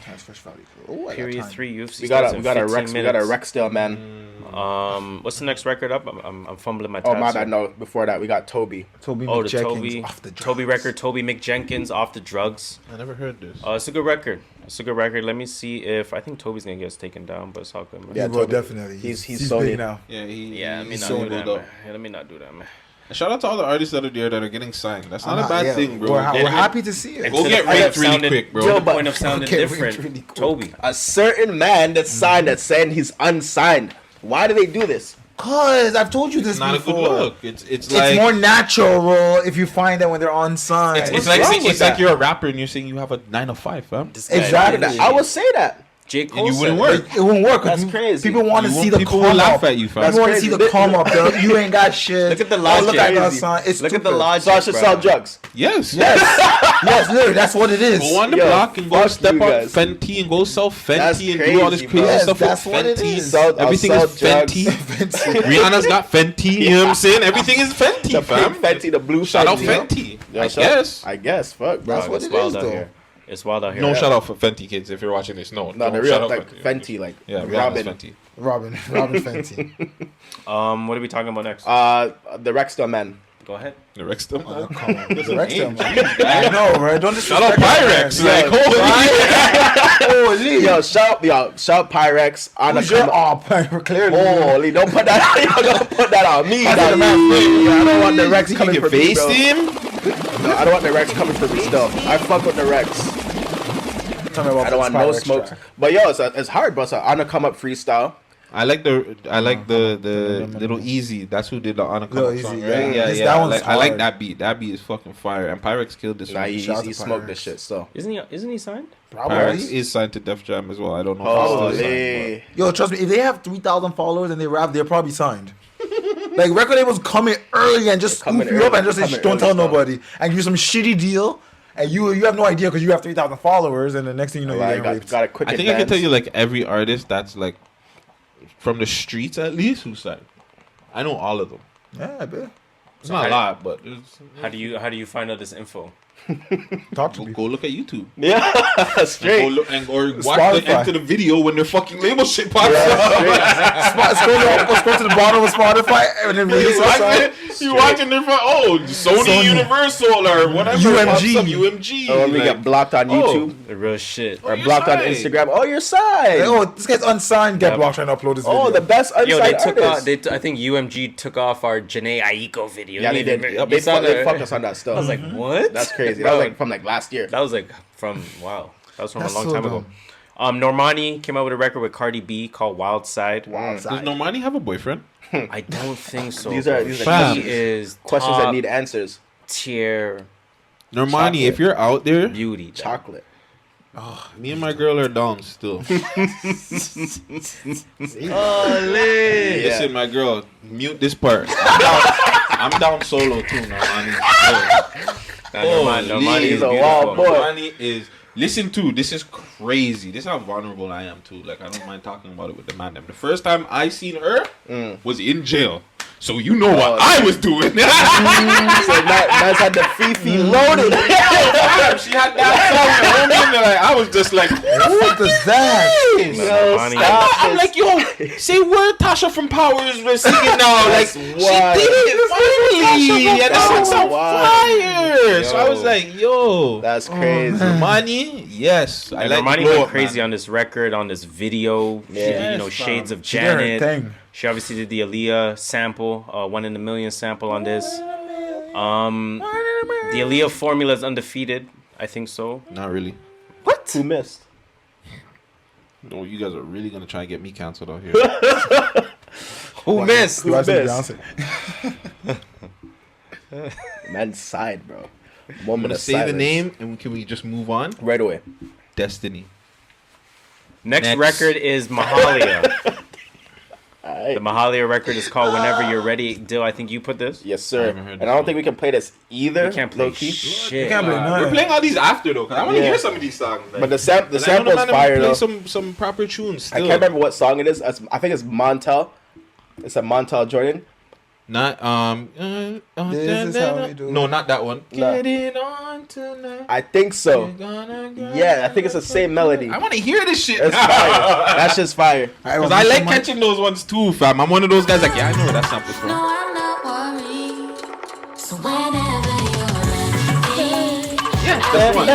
Period 3. UFC. We got a Rexdale, man. What's the next record up? I'm fumbling my tabs. Oh my bad. No, before that we got TOBi. Mick Jenkins off the drugs. TOBi record. TOBi Mick Jenkins off the drugs. I never heard this. It's a good record. Let me see if I think Toby's gonna get us taken down, but it's all good. Yeah, well, definitely. He's so big now. Yeah, let me not do that, man. Shout out to all the artists that are there that are getting signed. That's not a bad thing, bro. We're happy to see it. Go get raped really quick, bro. To the point of sounding Okay, different. really quick. TOBi. A certain man that's signed that's saying he's unsigned. Why do they do this? Cause I've told you this It's not a before. good look. It's It's like more natural if you find that when they're unsigned. it's wrong like with that? you're a rapper and you're saying you have a 9 to 5, fam. Exactly. I would say that. J. Cole And you wouldn't said work. It won't work. 'Cause That's crazy. People want to You see want the people come to laugh up. at you, fam. People want to That's see the crazy. come up. You ain't got shit. Look at the Oh, logic. look at that Crazy. son. It's Look at the stupid. logic. So I should bro. sell drugs. Yes. Yes, literally, that's what it is. Go on the Yo, block and go fuck step you on guys. Fenty and go sell Fenty That's and do all this crazy, crazy bro. stuff That's with what it Fenty. is. Everything I'll is sell Fenty. drugs. Rihanna's got Fenty. You know what I'm saying? Everything is Fenty, The fam. pink Fenty, the blue Shout out Fenty. Fenty. Yo, I shout- guess. I guess. Fuck, bro. That's what It's it wild is, out though. here. It's wild out here. No shout out for Fenty kids if you're watching this. No, No, the shout real out like Fenty, like Yeah, Rihanna's Robin. Fenty. Robin Fenty. What are we talking about next? The Rexton man. Go ahead. The Rex them. Come on, the rest of them. I know, right? Don't Shout out disrespect Pvrx. that, Like, holy. Holy. Yo, shout Pvrx on Who's the your come. clearly. Holy, don't put that. Don't put that on me. That's dog. the man. I don't want the Rex coming You for can me, face bro. him. No, I don't want the Rex coming for me still. I fuck with the Rex. Tell me about I don't want this no Pyrrex smokes. track. But yo, it's hard, bro. So on a come up freestyle. I like the little Easy. That's who did the Honor Come Lil Up song, Easy, right? yeah. Yeah, That one's I like hard. that beat. That beat is fucking fire. And Pyrrex killed this Nah, one. he Shout out to smoked Pyrrex. this shit. So. Isn't he signed? Probably. Pyrrex is signed to Def Jam as well. I don't know. if he's still signed, Holy. Yo, trust me, if they have 3,000 followers and they rap, they're probably signed. Like, record labels come in early and just Come in scoop you up early, and just say, come in don't early tell stuff. nobody. And give you some shitty deal. And you have no idea because you have 3,000 followers. And the next thing you know, you're Like, getting raped. got a quick I think I can advance. tell you like every artist that's like from the streets at least who's signed. I know all of them. Yeah, I bet. It's not a lot, but it's, How do you find out this info? Talk to me. go look at YouTube. Yeah, Go straight. look or watch Spotify. the end to the video when their fucking label shit pops up. Scroll to the bottom of Spotify and then release a song. You watching their Sony, Sony. Universal or whatever. UMG. pops up, UMG. Oh, when we like, get blocked on YouTube The real shit. or you're blocked on signed. Instagram. Oh, you're signed. Oh, this guy's unsigned. Get Yep. blocked trying to upload this video. Oh, the best unsigned Yo, they took artist. I think UMG took off our Jurnee Aiko video. Yeah, they You did. even- Yep, you they, saw they that? fucked us on that stuff. I was like, what? That's crazy. Bro, That was like from like last year. that was like from wow. That was from That's a long so time ago. Normani came out with a record with Cardi B called Wild Side. Does Normani have a boyfriend? I don't think so. These are bro. Fam. She is Questions top that need answers. tier Normani, if you're out there, beauty. dog. Chocolate. me and my girl are down still. Listen, my girl, mute this part. I'm down solo too, Normani. Normani is a beautiful. wild boy. Normani is. Listen to this is crazy. This is how vulnerable I am too. Like I don't mind talking about it with the man. The first time I seen her was in jail. So you know what I was doing. So Nas had the Fifi loaded. She had that song and like, I was just like, What is that? Yo, Normani. stop I'm this. like, yo, say word Tasha from Powers was singing now. Like, That's she wild. did it finally. And that That's song's on wild. fire. So I was Yo. like, yo, That's crazy. Normani, yes. I And like Normani the glow went up, crazy man. on this record, on this video. She did, Yes, Shades of She did her Janet. thing. She obviously did the Aaliyah sample, 1 in a Million sample on this. The Aaliyah formula is undefeated. I think so. Not really. What? Who missed? No, you guys are really gonna try and get me canceled out here. Who missed? You asked me missed? Beyonce. Man's side, bro. I'm Moment gonna of say the silence. name and can we just move on? right away. Destiny. Next record is Mahalia. Alright. The Mahalia record is called Whenever You're Ready. Dill, I think you put this. Yes, I sir. haven't heard And this I don't one. think we can play this either. We can't play low-key. shit. Can't play none. We're playing all these after though, cause I want to Yeah. hear some of these songs. Like, But the and I know the sample's man fire play though. some proper tunes. I Still. can't remember what song it is. I think it's Montel. It's a Montel Jordan. Not This is how we do it. No, not that one. No. Get it on tonight. I think so. Yeah, Yeah, I think it's the same melody. I want to hear this shit. It's fire. That's just fire. Cause I like catching those ones too, fam. I'm one of those guys like, yeah, I know where that sample's from. No, I'm not worried. So whenever you're ready, Yeah, that's one.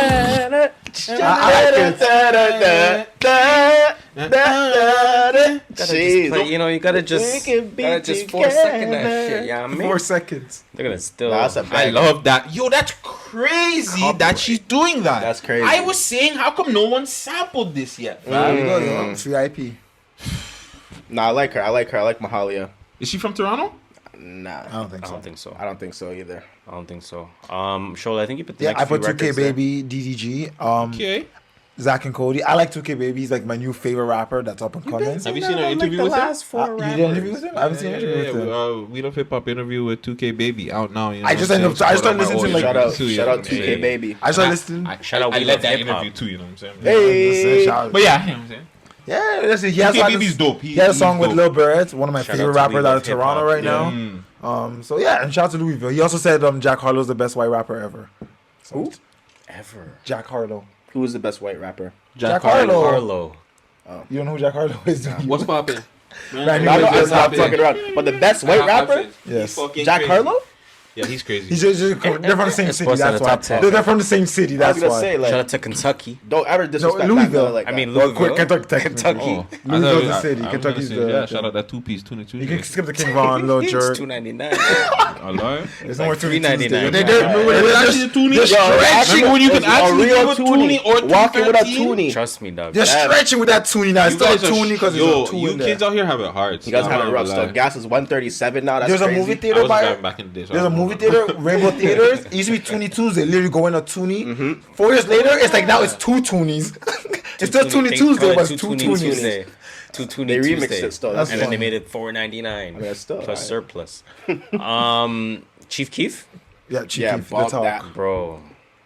Gotta just Jeez. play, you gotta just We can be 4-second that shit. Yeah, I mean, 4 seconds. they're gonna still. Nah, that's a I banger. love that. Yo, that's crazy that she's doing that. That's crazy. I was saying, how come no one sampled this yet? Free IP. Nah, I like her. I like Mahalia. Is she from Toronto? Nah, I don't think I so. don't think so. I don't think so either. I don't think so. Shola, I think you put the Yeah, next I put few 2K records there. Baby, DDG, Okay. Zach and Cody. I like 2K Baby. He's like my new favorite rapper that's up and coming. Have you seen an interview with him? You did an interview with him? I haven't seen an interview with him. We don't hip hop interview with 2K Baby out now. You know I what just I'm ended up- saying? I started listening to, like, Shout out 2K Baby. I started listening. Shout out, I we led love that hip-hop. interview too. You know what I'm saying? Hey. But yeah, you know what I'm saying. Yeah, listen, he has 2K like Baby's dope. He has a song with Lil Barrett, one of my Shout out favorite to We rappers out Love of Toronto Hip-Hop. right Yeah. now. So yeah, and shout out to Louisville. He also said Jack Harlow's the best white rapper ever. Who? Ever. Jack Harlow. Who is the best white rapper? Jack Harlow. Harlow. You don't know who Jack Harlow is? do you? What's popping? Brand new I know Jack I'm not Harlow. fucking around. But the best white rapper? Yes. Jack Harlow? Yeah, he's crazy. He's just they're from the same city. supposed to That's the why. top 10. They're from the same city. I That's was gonna why. say, Shout like, out to Kentucky. don't ever disrespect No, Louisville. Black fella like I that. mean, Well, Louisville. Kentucky. Kentucky. Louisville's the I city. was Kentucky's gonna say, the. yeah. Shout out that 2-piece, tuna You can skip the King Von, little It's jerk. $2.99. I lie. There's no more Toonie $3.99. Tuesday. They're actually a toonie. Remember when you can actually do a toonie or walking with a 215? toonie. Trust me, dog. They're stretching with that Toonie now. It's You still a guys are Toonie because yo, there's a two you in there. kids out here have it hard. You guys have it rough Nah, stuff. Gas is 137 now. That's There's a crazy. movie I theater was by. driving back in the day. so There's I a don't movie know. theater, Rainbow Theaters. It used to be Toonie Tuesday, literally going to Toonie. 4 years later, it's like now it's 2 Toonies. It's still Toonie Tuesday, but it's 2 Toonies. Two Toonie They remixed Tuesday. it still. And That's then they funny. made it $4.99 that's still plus alright. surplus. Chief Keef, Yeah, Chief Yeah, Keef, the fuck talk. that. bro.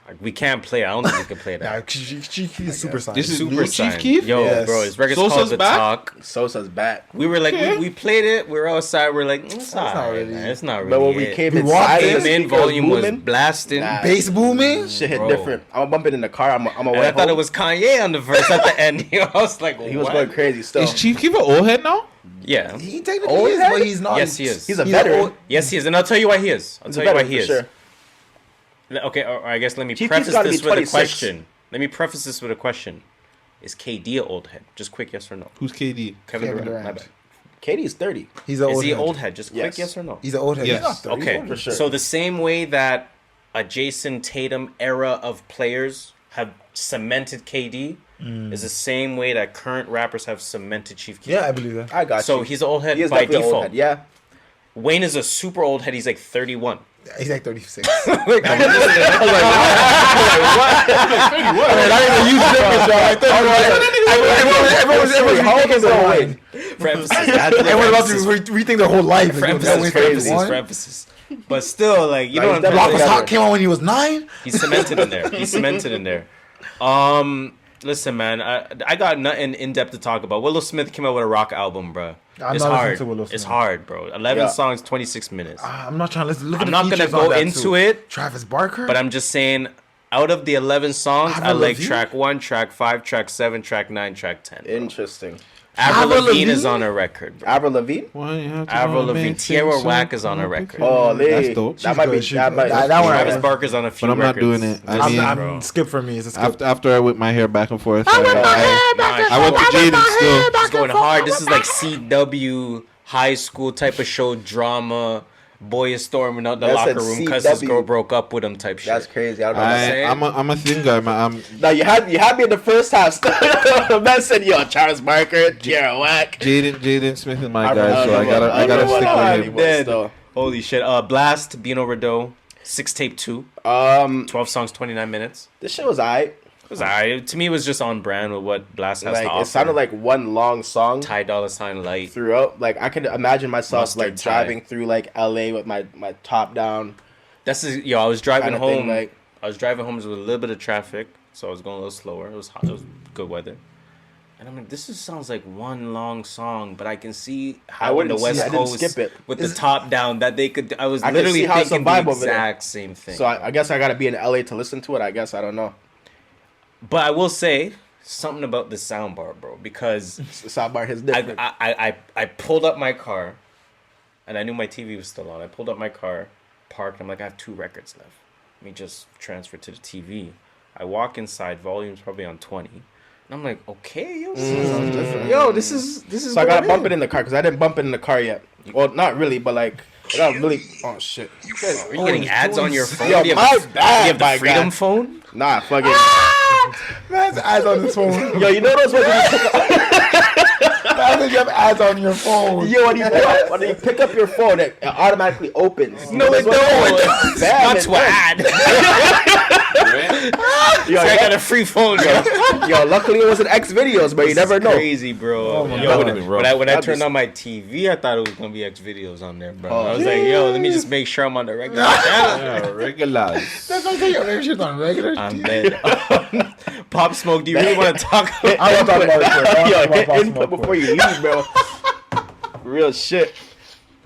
Like, we can't play. I don't think we can play Yeah, that. Chief Keef is super signed. This is Super new Chief signed. Keef? Yo, Yes. bro, his record's Sosa's called The back? Talk. Sosa's back. We were like, we played it. We were outside. We're like, it's not not really- man. It's not really. But when we it. came We walked inside, in, Came in, volume was blasting. Nah. Bass booming. Shit hit Bro. different. I'm bumping in the car. I'm And away I thought it was Kanye on the verse at the end. I was like, He was what? going crazy still. Is Chief Keef an old head now? Yeah. He technically Old is, head? but he's not. Yes, he is. He's a veteran. old- Yes, he is, and I'll tell you why he is. I'll He's tell a you why veteran he for is. sure. Okay, or I guess let me Chief preface Keef's gotta this be with a 26. question. Let me preface this with a question. Is KD an old head? Just quick yes or no. Who's KD? Kevin Kevin Durant. My Durant. bad. Katie's 30. He's an Is old he head. an old head? Just quick Yes. yes or no. He's an old head. Yes. He's not 30. Okay, For sure. so the same way that a Jason Tatum era of players have cemented KD is the same way that current rappers have cemented Chief Keef. Yeah, I believe that. I got So you. he's an old head He is by definitely an default. old head. Yeah. Wayne is a super old head. He's like 31. He's like 36. For emphasis. Everyone about to rethink their whole life. For emphasis. For emphasis. But still, like, you know what I'm he's trying Block to was say? Hot came out when he was 9. He's cemented in there. He's cemented in there. Listen, man, I got nothing in depth to talk about. Willow Smith came out with a rock album, bro. I'm It's not listening hard. to Willow It's Smith. hard, bro. 11 Yeah. songs, 26 minutes. I'm not trying to listen. Look at I'm the not gonna features go on that into too. it, Travis Barker. but I'm just saying, out of the 11 songs, Avril I like Lavigne? track 1, track 5, track 7, track 9, track 10. bro. Interesting. Avril Avril Lavigne is Lavigne? on a record, bro. Avril Lavigne? Avril Lavigne. Tierra Whack is on a record. Oh, That's Lee. dope. That might be. She's That good. might. That one- Travis Barker's on a few But I'm not records. doing it. I Listen, mean- bro. I'm skip for me. It's a skip. After I whip my hair back and forth. Nah, I went to Jaden still. It's going hard. This is like CW high school type of show drama. Boy is storming out the That locker said room because his CW. girl broke up with him type shit. That's crazy. I don't know. saying? I'm a thin guy, man. No, you had me in the first half. The man said, "Yo, Charles Barker, Tierra Whack." Jaden Smith is my I guy, so I gotta stick with him. Dead. Still. Holy shit. Blxst, Bino Rideaux, 6 tape 2, 12 songs, 29 minutes. This shit was alright. It was alright. To me, it was just on brand with what Blxst has to Like offer. it sounded like one long song Ty Dolla $ign Light. throughout. Like I could imagine myself Mustard like tie. driving through like LA with my top down. I was driving Kinda home. thing, like- I was driving home with a little bit of traffic, so I was going a little slower. It was hot. It was good weather. And I'm like, this just sounds like one long song, but I can see how in the wouldn't see West it. I didn't Coast skip it. with the top down that they could. I was I can literally see how it's a thinking the vibe over there. exact same thing. So I guess I gotta be in LA to listen to it. I guess I don't know. But I will say something about the soundbar, bro, because The soundbar is different. I pulled up my car, and I knew my TV was still on. I pulled up my car, parked. I'm like, I have 2 records left. Let me just transfer to the TV. I walk inside. Volume's probably on 20. And I'm like, okay, yo. Yo, this is. So I gotta bump it in the car because I didn't bump it in the car yet. Well, not really, but like I got really. Oh shit! Are you getting ads on your phone? Yo, Do you my have bad, the my Freedom guy. phone? Nah, fuck it. Man's ads on his phone. Yo, you know those ones when you pick up, I think you have ads on your phone. yo, when you pick up your phone, it automatically opens. No, it don't. Bad, That's what ad. Yo, I got a free phone, yo. yo, luckily it wasn't X videos, but you never know. Crazy, bro. my Yo, God. when I turned on my TV, I thought it was gonna be X videos on there, bro. I was like, yo, let me just make sure I'm on the regular channel. Yeah, regulars. That's what I'm saying. Your shit's on regular. I'm dead. Pop Smoke, do you really want to talk about I want to talk about it. First. I Yo, want to hit talk about input Smoke before you leave, bro. Real shit.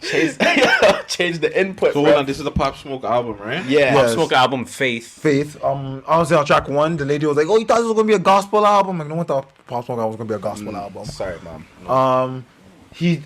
Change the input. So bro. hold on, this is a Pop Smoke album, right? Yeah. Yes. Smoke album Faith? Faith. Honestly, on track 1, the lady was like, "Oh, you thought this was gonna be a gospel album?" Like, no one thought Pop Smoke album was gonna be a gospel album. Sorry, mom.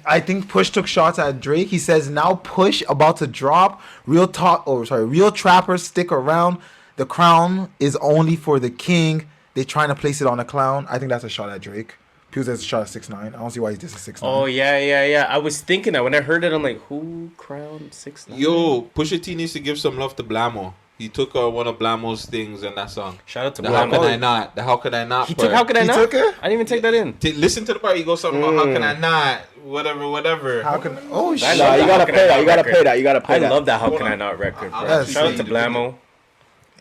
I think Push took shots at Drake. He says now Push about to drop. Real trappers stick around. The crown is only for the king. They trying to place it on a clown. I think that's a shot at Drake. People says a shot at 6ix9ine. I don't see why he's just a 6ix9ine. Oh, yeah. I was thinking that when I heard it, I'm like, who crowned 6ix9ine? Yo, Pusha T needs to give some love to Blamo. He took one of Blamo's things in that song. Shout out to The How Blamo. Can I Not? The How Can I Not He part. took How Can I He Not? took it? I didn't even take that in. Listen to the part. He goes something about How Can I Not? Whatever. How can? Oh I shit! love Nah, you that gotta How Can pay I that. Not You gotta record. pay that. You gotta pay I that. love that How Hold Can on. I Not record, bro. Yes. Shout out to Blamo,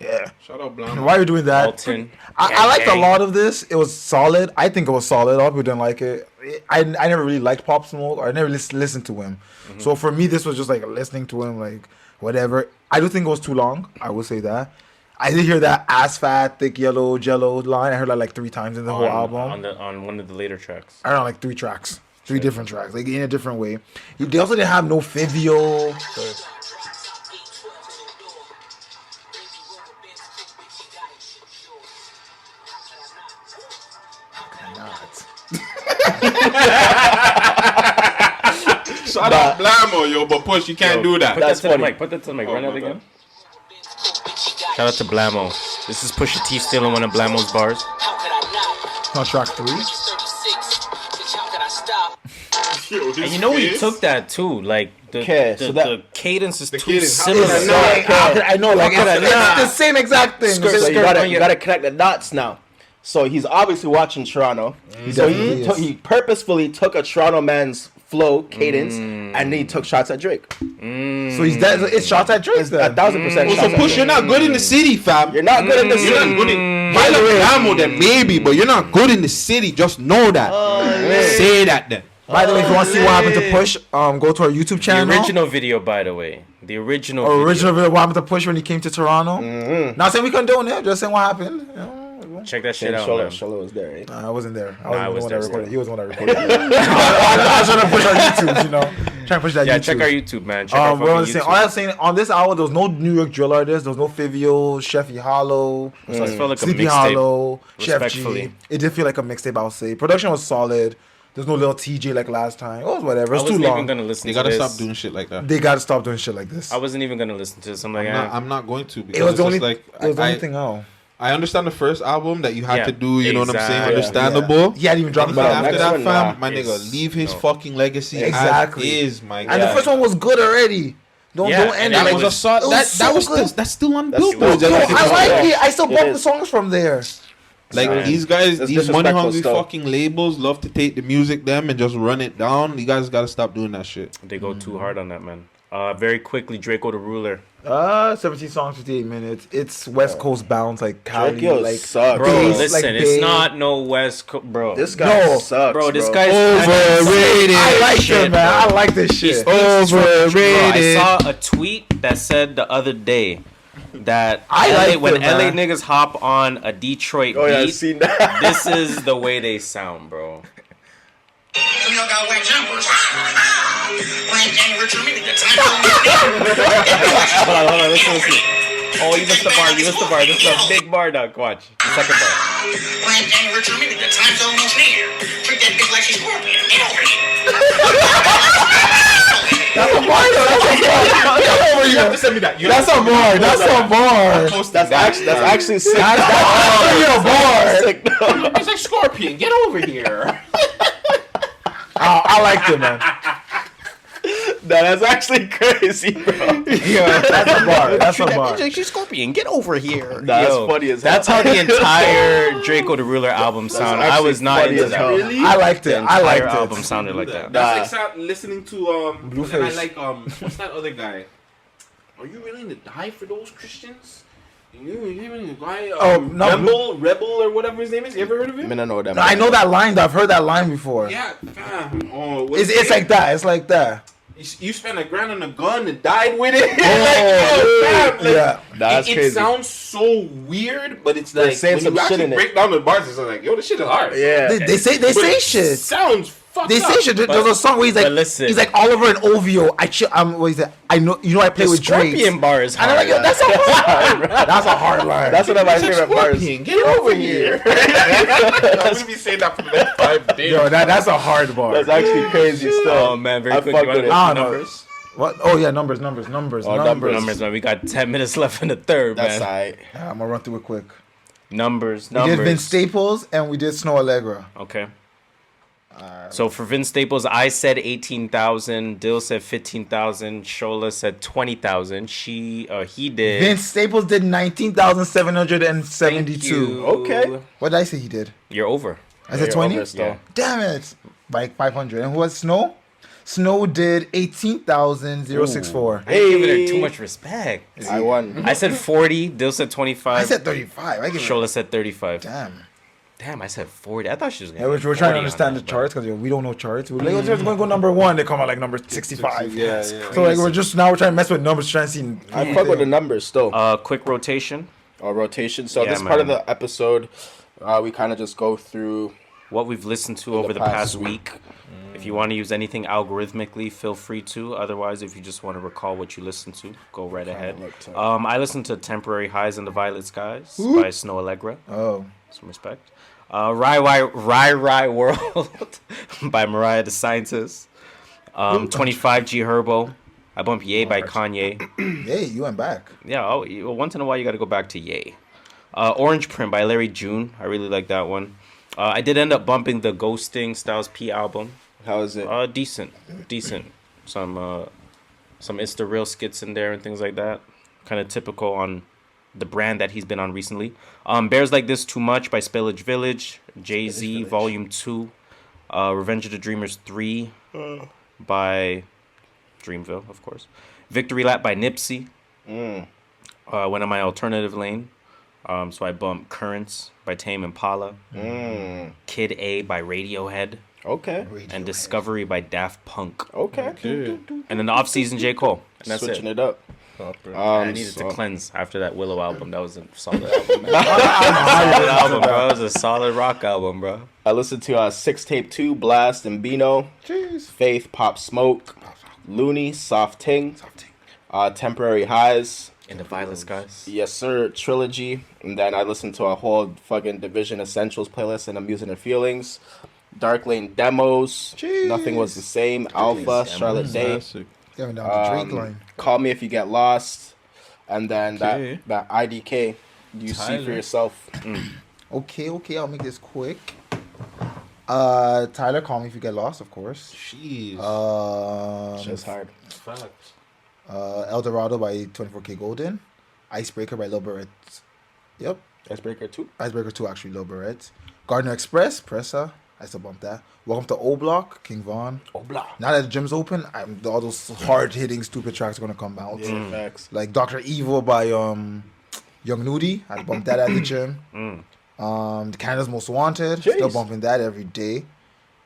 Yeah. Shout out Blamo. Why are you doing that? Alton. I liked a Gang. lot of this. It was solid. I think it was solid. A lot of people didn't like it. I never really liked Pop Smoke, or I never listened to him. So for me, this was just like listening to him, like whatever. I do think it was too long. I will say that. I did hear that ass fat, thick yellow jello line. I heard that like 3 times in the whole album. On one of the later tracks. I don't know, like 3 tracks. 3 different tracks, like in a different way. They also didn't have no Fivio. Shout out Blamo, yo, but Push, you can't do that. Put that That's to the funny. mic. Put that to the mic. Run my that again. God. Shout out to Blamo. This is Pusha T stealing one of Blamo's bars. On track 3. And you know he took that too. Like the the cadence is too cadence. similar. I know, like it's the same exact thing. So you gotta connect the dots now. So he's obviously watching Toronto. So he purposefully took a Toronto man's flow, cadence, and then he took shots at Drake. So he's dead. It's shots at Drake. then. 1,000% So shots at Push, you're Drake. not good in the city, fam. You're not good in the You're city. not good in. By the way, Blamo, then maybe, but you're not good in the city. Just know that. Say that then. By the way, if you want to see what happened to Push, go to our YouTube The channel. original video, by the way. The original Video. What happened to Push when he came to Toronto? Not saying we condone it, just saying what happened. You know. Check that shit out, man. Sholo was there, right? I wasn't there. I was the one there that recorded. still. He was the one that recorded. I was trying to push our YouTube, you know. Trying to push that Yeah, YouTube. check our YouTube, man. Check our What I was fucking saying, YouTube. all I was saying, on this album, there was no New York drill artists. There was no Fivio, Chefy Hollow, So it felt like a Sleepy mixtape. Hollow, Chef G. Respectfully. It did feel like a mixtape, I would say. Production was solid. There's no little TJ like last time. It was whatever. I It's too wasn't even long. gonna listen You to gotta this. stop doing shit like that. They gotta stop doing shit like this. I wasn't even gonna listen to this. I'm like, I'm not going to because It was it's the only. just like It was the only I, thing out. I understand the first album that you had Yeah, to do. You know what I'm saying? exactly. Understandable. He hadn't even dropped But the after next that, one. fam, nah. my nigga, It's- leave his no. fucking legacy Exactly. as is, my And guy. the first one was good already. Don't Yeah, end and it. that That like was a song. it That so was good. that's still on That's Billboard. still- Yo, That's I like it. it. I still It bump is. the songs from there. Like Sorry. these guys, That's these money disrespectful hungry stuff. fucking labels love to take the music them and just run it down. You guys gotta stop doing that shit. They go too hard on that, man. Very quickly, Drakeo The Ruler. 17 songs, 58 minutes. It's West Coast bounce, like Cali, Drakeo like sucks. Bro, bass, listen, like it's bass. not no West Coast, bro. This guy No. sucks, Bro, this bro. guy's Overrated. I like Shit, him, man. bro. I like this shit. Bro, I Overrated. saw a tweet that said the other day that I like when them, man. LA niggas hop on a Detroit Oh yeah, I beat, seen that. this is the way they sound, bro. Some y'all got white jumpers. Playing January to me, the time Hold on, listen. Oh, you missed the bar. This is a big bar, dog. Watch. The second bar. Playing January to me, the time's almost near. Treat that bitch like she's Scorpion. That's a bar. You have to send me that. That's a bar. That's a bar. That's actually sick. That's a bar. Sick, though. It's like Scorpion. Get over here. I liked it, man. That's actually crazy, bro. Yeah, that's a bar. That's a bar. She's Scorpion. Get over here. That's funny as hell. That's how the entire Drakeo The Ruler album sounded. I was not funny into as that. hell. Really? I liked it. The I entire liked album it. sounded like that. That's like listening to Blueface. and I like what's that other guy? Are you willing to die for those Christians? You willing to die? Rebel or whatever his name is. You ever heard of him? I mean, I know that. I know that line. I've heard that line before. Yeah. It's like that. It's like that. You spent $1,000 on a gun and died with it. Yeah. That's it crazy. sounds so weird, but it's like saying when some you shit actually in it. break down the bars, it's like, yo, this shit is hard. Yeah. They say But it shit. sounds fucked They up. say shit. There's a song where he's like, but listen. he's like Oliver and OVO. What he said? I know. You know, I play The with Drake. Scorpion bar is And I'm hard. like, yo, that's a hard. That's a hard line. That's one of my favorite parts. Scorpion, get over here. I'm gonna be saying that for the next 5 days. Yo, that's a hard bar. That's actually crazy still. Oh man, very I quick. fuck You want with to it. I go don't know. numbers? What? Oh yeah, numbers. numbers. Numbers, man. We got 10 minutes left in the third, That's man. alright. Yeah, I'm gonna run through it quick. Numbers. We did Vince Staples and we did Snoh Aalegra. Okay. So for Vince Staples, I said 18,000. Dill said 15,000. Shola said 20,000. He did. Vince Staples did 19,772. Thank you. Okay. What did I say he did? You're over. I said You're 20. over still. Yeah. Damn it! By 500. And who was Snoh? Snow did 18,064. I ain't giving her too much respect. I won. I said 40. Dill said 25. I said 35. I give Shola said 35. Damn. Damn, I said 40. I thought she was Yeah, gonna. we're get trying 40 to on understand the that, but- charts because we don't know charts. We're like, oh, it's going to go number one. They come out like number 65. Yeah. So like we're just now we're trying to mess with numbers, trying to see. I fuck with the numbers still. Quick rotation. Rotation. So Yeah, this part of man. the episode, we kind of just go through. What we've listened to over the past week. If you want to use anything algorithmically, feel free to. Otherwise, if you just want to recall what you listened to, go right ahead. I listened to Temporary Highs in the Violet Skies by Snoh Aalegra. Oh. Some respect. Rai World by Mariah the Scientist. 25 G Herbo. I bumped Ye by Kanye. Hey, you went back. Yeah, once in a while you got to go back to Ye. Orange Print by Larry June. I really like that one. I did end up bumping the Ghosting Styles P album. How is it? Decent. Some Insta Real skits in there and things like that. Kind of typical on the brand that he's been on recently. Bears Like This Too Much by Spillage Village. Jay-Z Volume 2. Revenge of the Dreamers 3 by Dreamville, of course. Victory Lap by Nipsey. Went on my alternative lane. So I bumped Currents by Tame Impala. Kid A by Radiohead. Okay. And Discovery by Daft Punk. Okay. And then the off-season J. Cole. And that's Switching it. it up. I needed to cleanse after that Willow album. That was a solid album, man. Solid album, bro. It was a solid rock album, bro. I listened to Six Tape 2, Blxst and Bino. Jeez. Faith, Pop Smoke. Looney, Soft Ting. Temporary Highs. In the Violet Skies. Yes, sir. Trilogy. And then I listened to a whole fucking Division Essentials playlist and I'm using their feelings. Dark Lane Demos. Jeez. Nothing Was the Same. Alpha. Charlotte Day. Going down the Drake line. Call Me If You Get Lost. And then Okay. that IDK. You see for yourself. Okay, I'll make this quick. Tyler, Call Me If You Get Lost, of course. Jeez. Just hard. Facts. El Dorado by 24K Golden. Icebreaker by Lil Barrett. Yep. Icebreaker 2. Icebreaker 2, actually, Lil Barrett. Gardner Express, Pressa. I still bump that. Welcome to O Block, King Von. Oh, blah. Now that the gym's open, all those hard-hitting, stupid tracks are going to come out. Yeah, facts. Like Dr. Evil by Young Nudie. I bump that at the gym. Canada's Most Wanted. Jeez. Still bumping that every day.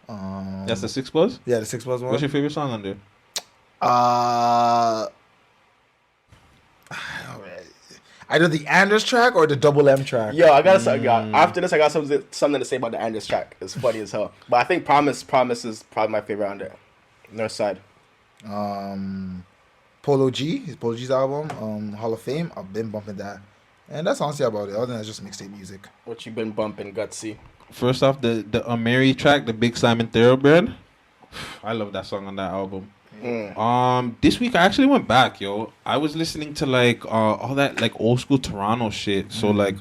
That's the 6 Plus? Yeah, the 6 Plus one. What's your favorite song on there? Either the Anders track or the Double M track. Yo, I got after this. I got something to say about the Anders track. It's funny as hell. But I think Promise is probably my favorite on there. North Side. Polo G's album, Hall of Fame. I've been bumping that, and that's honestly about it. Other than that, just mixtape music. What you been bumping, Gutsy? First off, the Mary track, the Big Simon Thoroughbred. I love that song on that album. This week I actually went back, yo. I was listening to like all that like old school Toronto shit. So like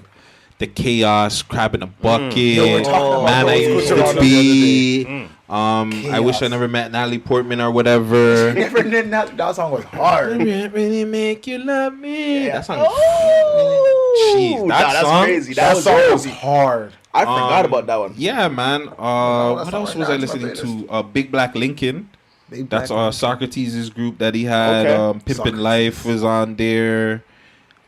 the Chaos, Crab in a Bucket, we're talking about Man I old school Used to Toronto Be. I Wish I Never Met Natalie Portman or whatever. Never did that song was hard. Really make you love me. Yeah. That song. Oh, Jeez, that's song. crazy. That was song was crazy. hard. I forgot about that one. Yeah, man. that's What else not was right I now. It's my listening to? Big Black Lincoln. Big That's Black- Socrates' group that he had. Okay. Pimpin' Socrates. Life was on there.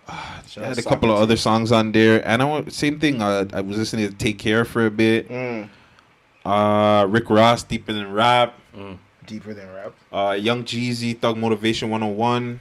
I had a couple of other songs on there, and same thing. I was listening to Take Care for a bit. Rick Ross, Deeper Than Rap. Deeper than rap. Young Jeezy, Thug Motivation 101.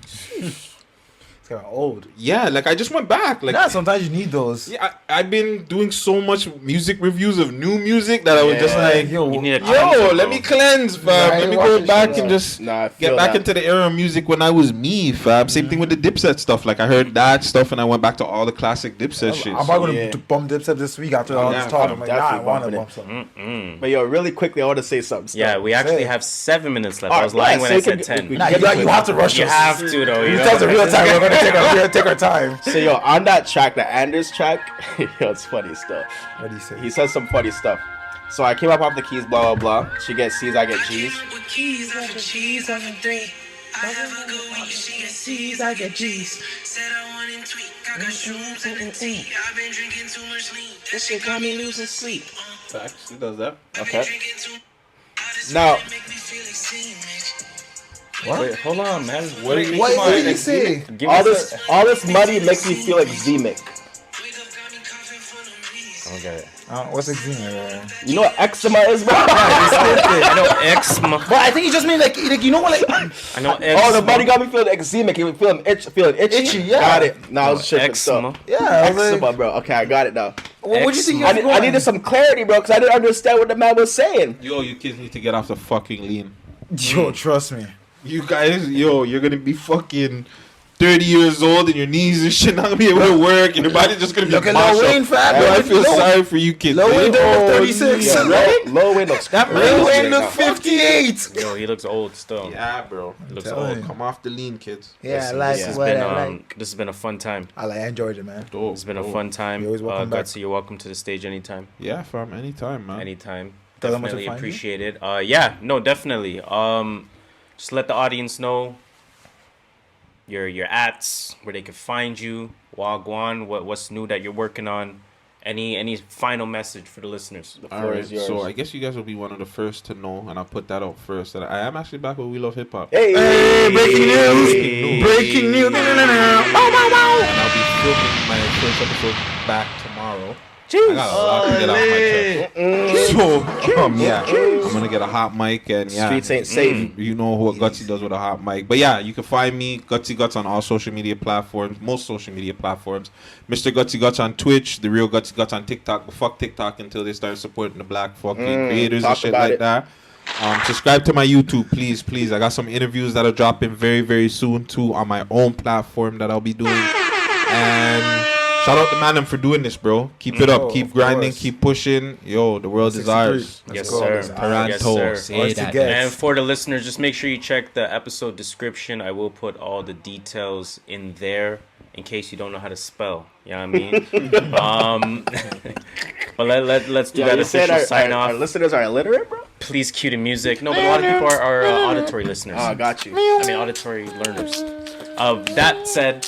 It's kind of old. Yeah, like I just went back. Like Yeah, sometimes you need those. yeah, I've been doing so much music reviews of new music that I was just Yeah. like, Yo, You need a yo, cleanser, let me bro. cleanse, fam. Yeah, Let me watch go this back shit. and just Nah, I feel get back that. into the era of music when I was me, fam. Same thing with the Dipset stuff. Like I heard that stuff and I went back to all the classic Dipset shit. I'm probably Yeah. gonna bump Dipset this week after all Yeah, this talk. I'm I'm like, definitely nah, I want to bumping bump something. But yo, really quickly, I want to say something. Yeah, we actually Say. have 7 minutes left. All I was right, lying yeah, when so I you said can- 10. we- Nah, you have to rush You us. have to, though. You tell us the real time. We're gonna take our time. So yo, on that track, the Anders track, yo, it's funny still. What do you say? He says some funny stuff. So I came up off the keys, blah blah blah. She gets C's, I get G's. With keys, I get cheese, I get three. I have a good week, she gets C's, I get G's. Said I want to tweak, I got shrooms and the tea. I've been drinking too much lean, that shit got me losing sleep. Facts, he does that. Okay. Now, Wait, hold on, man. What did What did he say? Give all us this money makes me feel like Z-Mick. Okay. What's eczema? You know what eczema is, bro? I know eczema. But I think he just mean like you know what like I know eczema. Oh, the body got me feeling eczema. Can we feeling feeling itchy? Itchy, yeah. Got it. Now I was tripping. eczema. yeah. I was Eczema, like, bro. Okay, I got it now. what do you think? I needed some clarity, bro, because I didn't understand what the man was saying. Yo, you kids need to get off the fucking lean. Yo, trust me. You guys, yo, you're gonna be fucking 30 years old and your knees and shit not gonna be able to work and your body's just gonna be Look at mashed Lil up. Wayne, fat. Yo, I feel sorry for you kids. Lil man. Wayne done look 36. Yeah, Lil Wayne looks That crazy Lil Wayne right look now. 58. Yo, he looks old still. Yeah, bro. He looks telling old. you. Come off the lean, kids. Yeah, Listen, like this has what been, I like. this has been a fun time. I enjoyed it, man. Dope, It's been a dope. fun time. You're always welcome back. Gutsy, you're welcome to the stage anytime. Yeah, fam. Anytime, man. Anytime. Tell them what to Definitely find you. appreciate it. Yeah, no, definitely. Just let the audience know your ats, where they can find you, Wagwan, what's new that you're working on. Any final message for the listeners? The All floor right, is yours. so I guess you guys will be one of the first to know, and I'll put that out first, that I am actually back with We Love Hip Hop. Hey, Breaking news! Breaking news! And I'll be filming my first episode back tomorrow. I got a lot to get off my chest. So, yeah, I'm gonna get a hot mic and yeah. Streets ain't safe. You know what Gutsy does with a hot mic. But yeah, you can find me, Guttzy Guttz, on all social media platforms, most social media platforms. Mr. Guttzy Guttz on Twitch, The Real Guttzy Guttz on TikTok. But fuck TikTok until they start supporting the black fucking creators and talk shit about like it. that. Subscribe to my YouTube, please. I got some interviews that'll drop in very, very soon too on my own platform that I'll be doing. And shout out to Manum for doing this, bro. Keep it up. Keep of grinding. course. Keep pushing. Yo, the world is 63. ours. Yes, go. sir. Yes, Toronto. Yes, sir. Say What's that. the guess? And for the listeners, just make sure you check the episode description. I will put all the details in there in case you don't know how to spell. You know what I mean? But let's do that you said official sign our off. listeners are illiterate, bro? Please cue the music. No, but a lot of people are auditory listeners. Oh, got you. I mean, auditory learners. That said,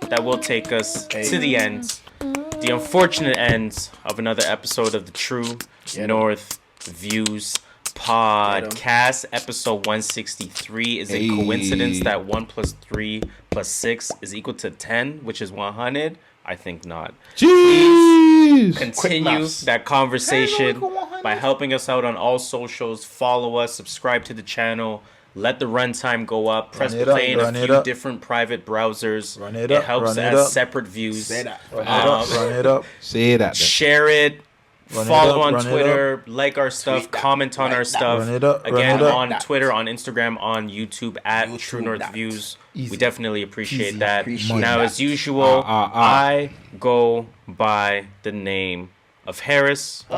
that will take us to the end. The unfortunate end of another episode of the True North Views podcast. Episode 163. Is it coincidence that 1 + 3 + 6 is equal to 10, which is 100? I think not. Jeez. Continue maths. that conversation by helping us out on all socials. Follow us, subscribe to the channel, let the runtime go up, press Run it up, play in a run it few up. different private browsers. Run it It up, helps run it as up. separate views. Say that. Run it up. Say that. Then. Share it. Run it Follow up, on run it Twitter, like our stuff, Tweet that, comment on like our that. stuff. Run it up, run Again, it up. on Twitter, on Instagram, on YouTube at True North that. Views. Easy. We definitely appreciate Easy. that. Appreciate Now, that. as usual, I go by the name of Harris. You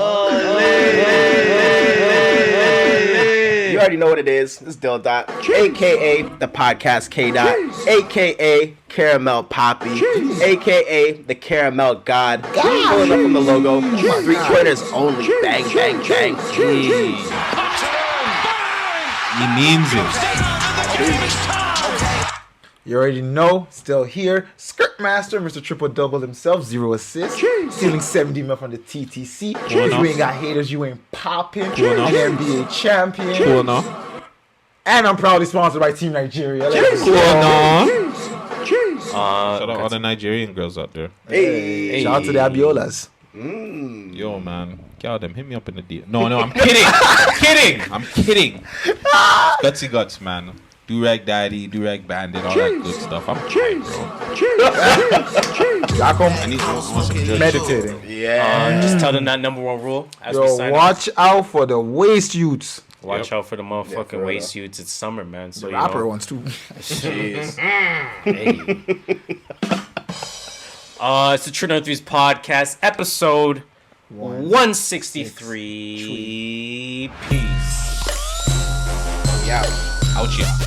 already know what it is. It's Dill Dot, aka the podcast K Dot, aka Caramel Poppy, aka the Caramel God. Pulling up from the logo. 3-pointers only. Bang, bang, bang. He means it. You already know, still here. Skirt Master, Mr. Triple Double himself, 0 assists. Stealing 70 mil from the TTC. If you ain't got haters, you ain't popping. An NBA champion. Cool, no? And I'm proudly sponsored by Team Nigeria. Let's Cool, go. no? Shout out all the Nigerian girls out there. Hey. Shout out to the Abiolas. Yo, man. Girl, them hit me up in the DM. No, I'm kidding. I'm kidding. Guttzy Guttz, man. Do-rag daddy, do-rag bandit, all that good stuff. I'm trying, bro. I need some Meditating. Yeah. Just tell them that #1 rule. As we Yo, sign watch out for the waste youths. Watch out for the motherfucking for real. waist suits. It's summer, man. So The you rapper know. ones too. Jeez. It's the True North Views podcast, episode 163. Peace. Yeah. Ouch, yeah.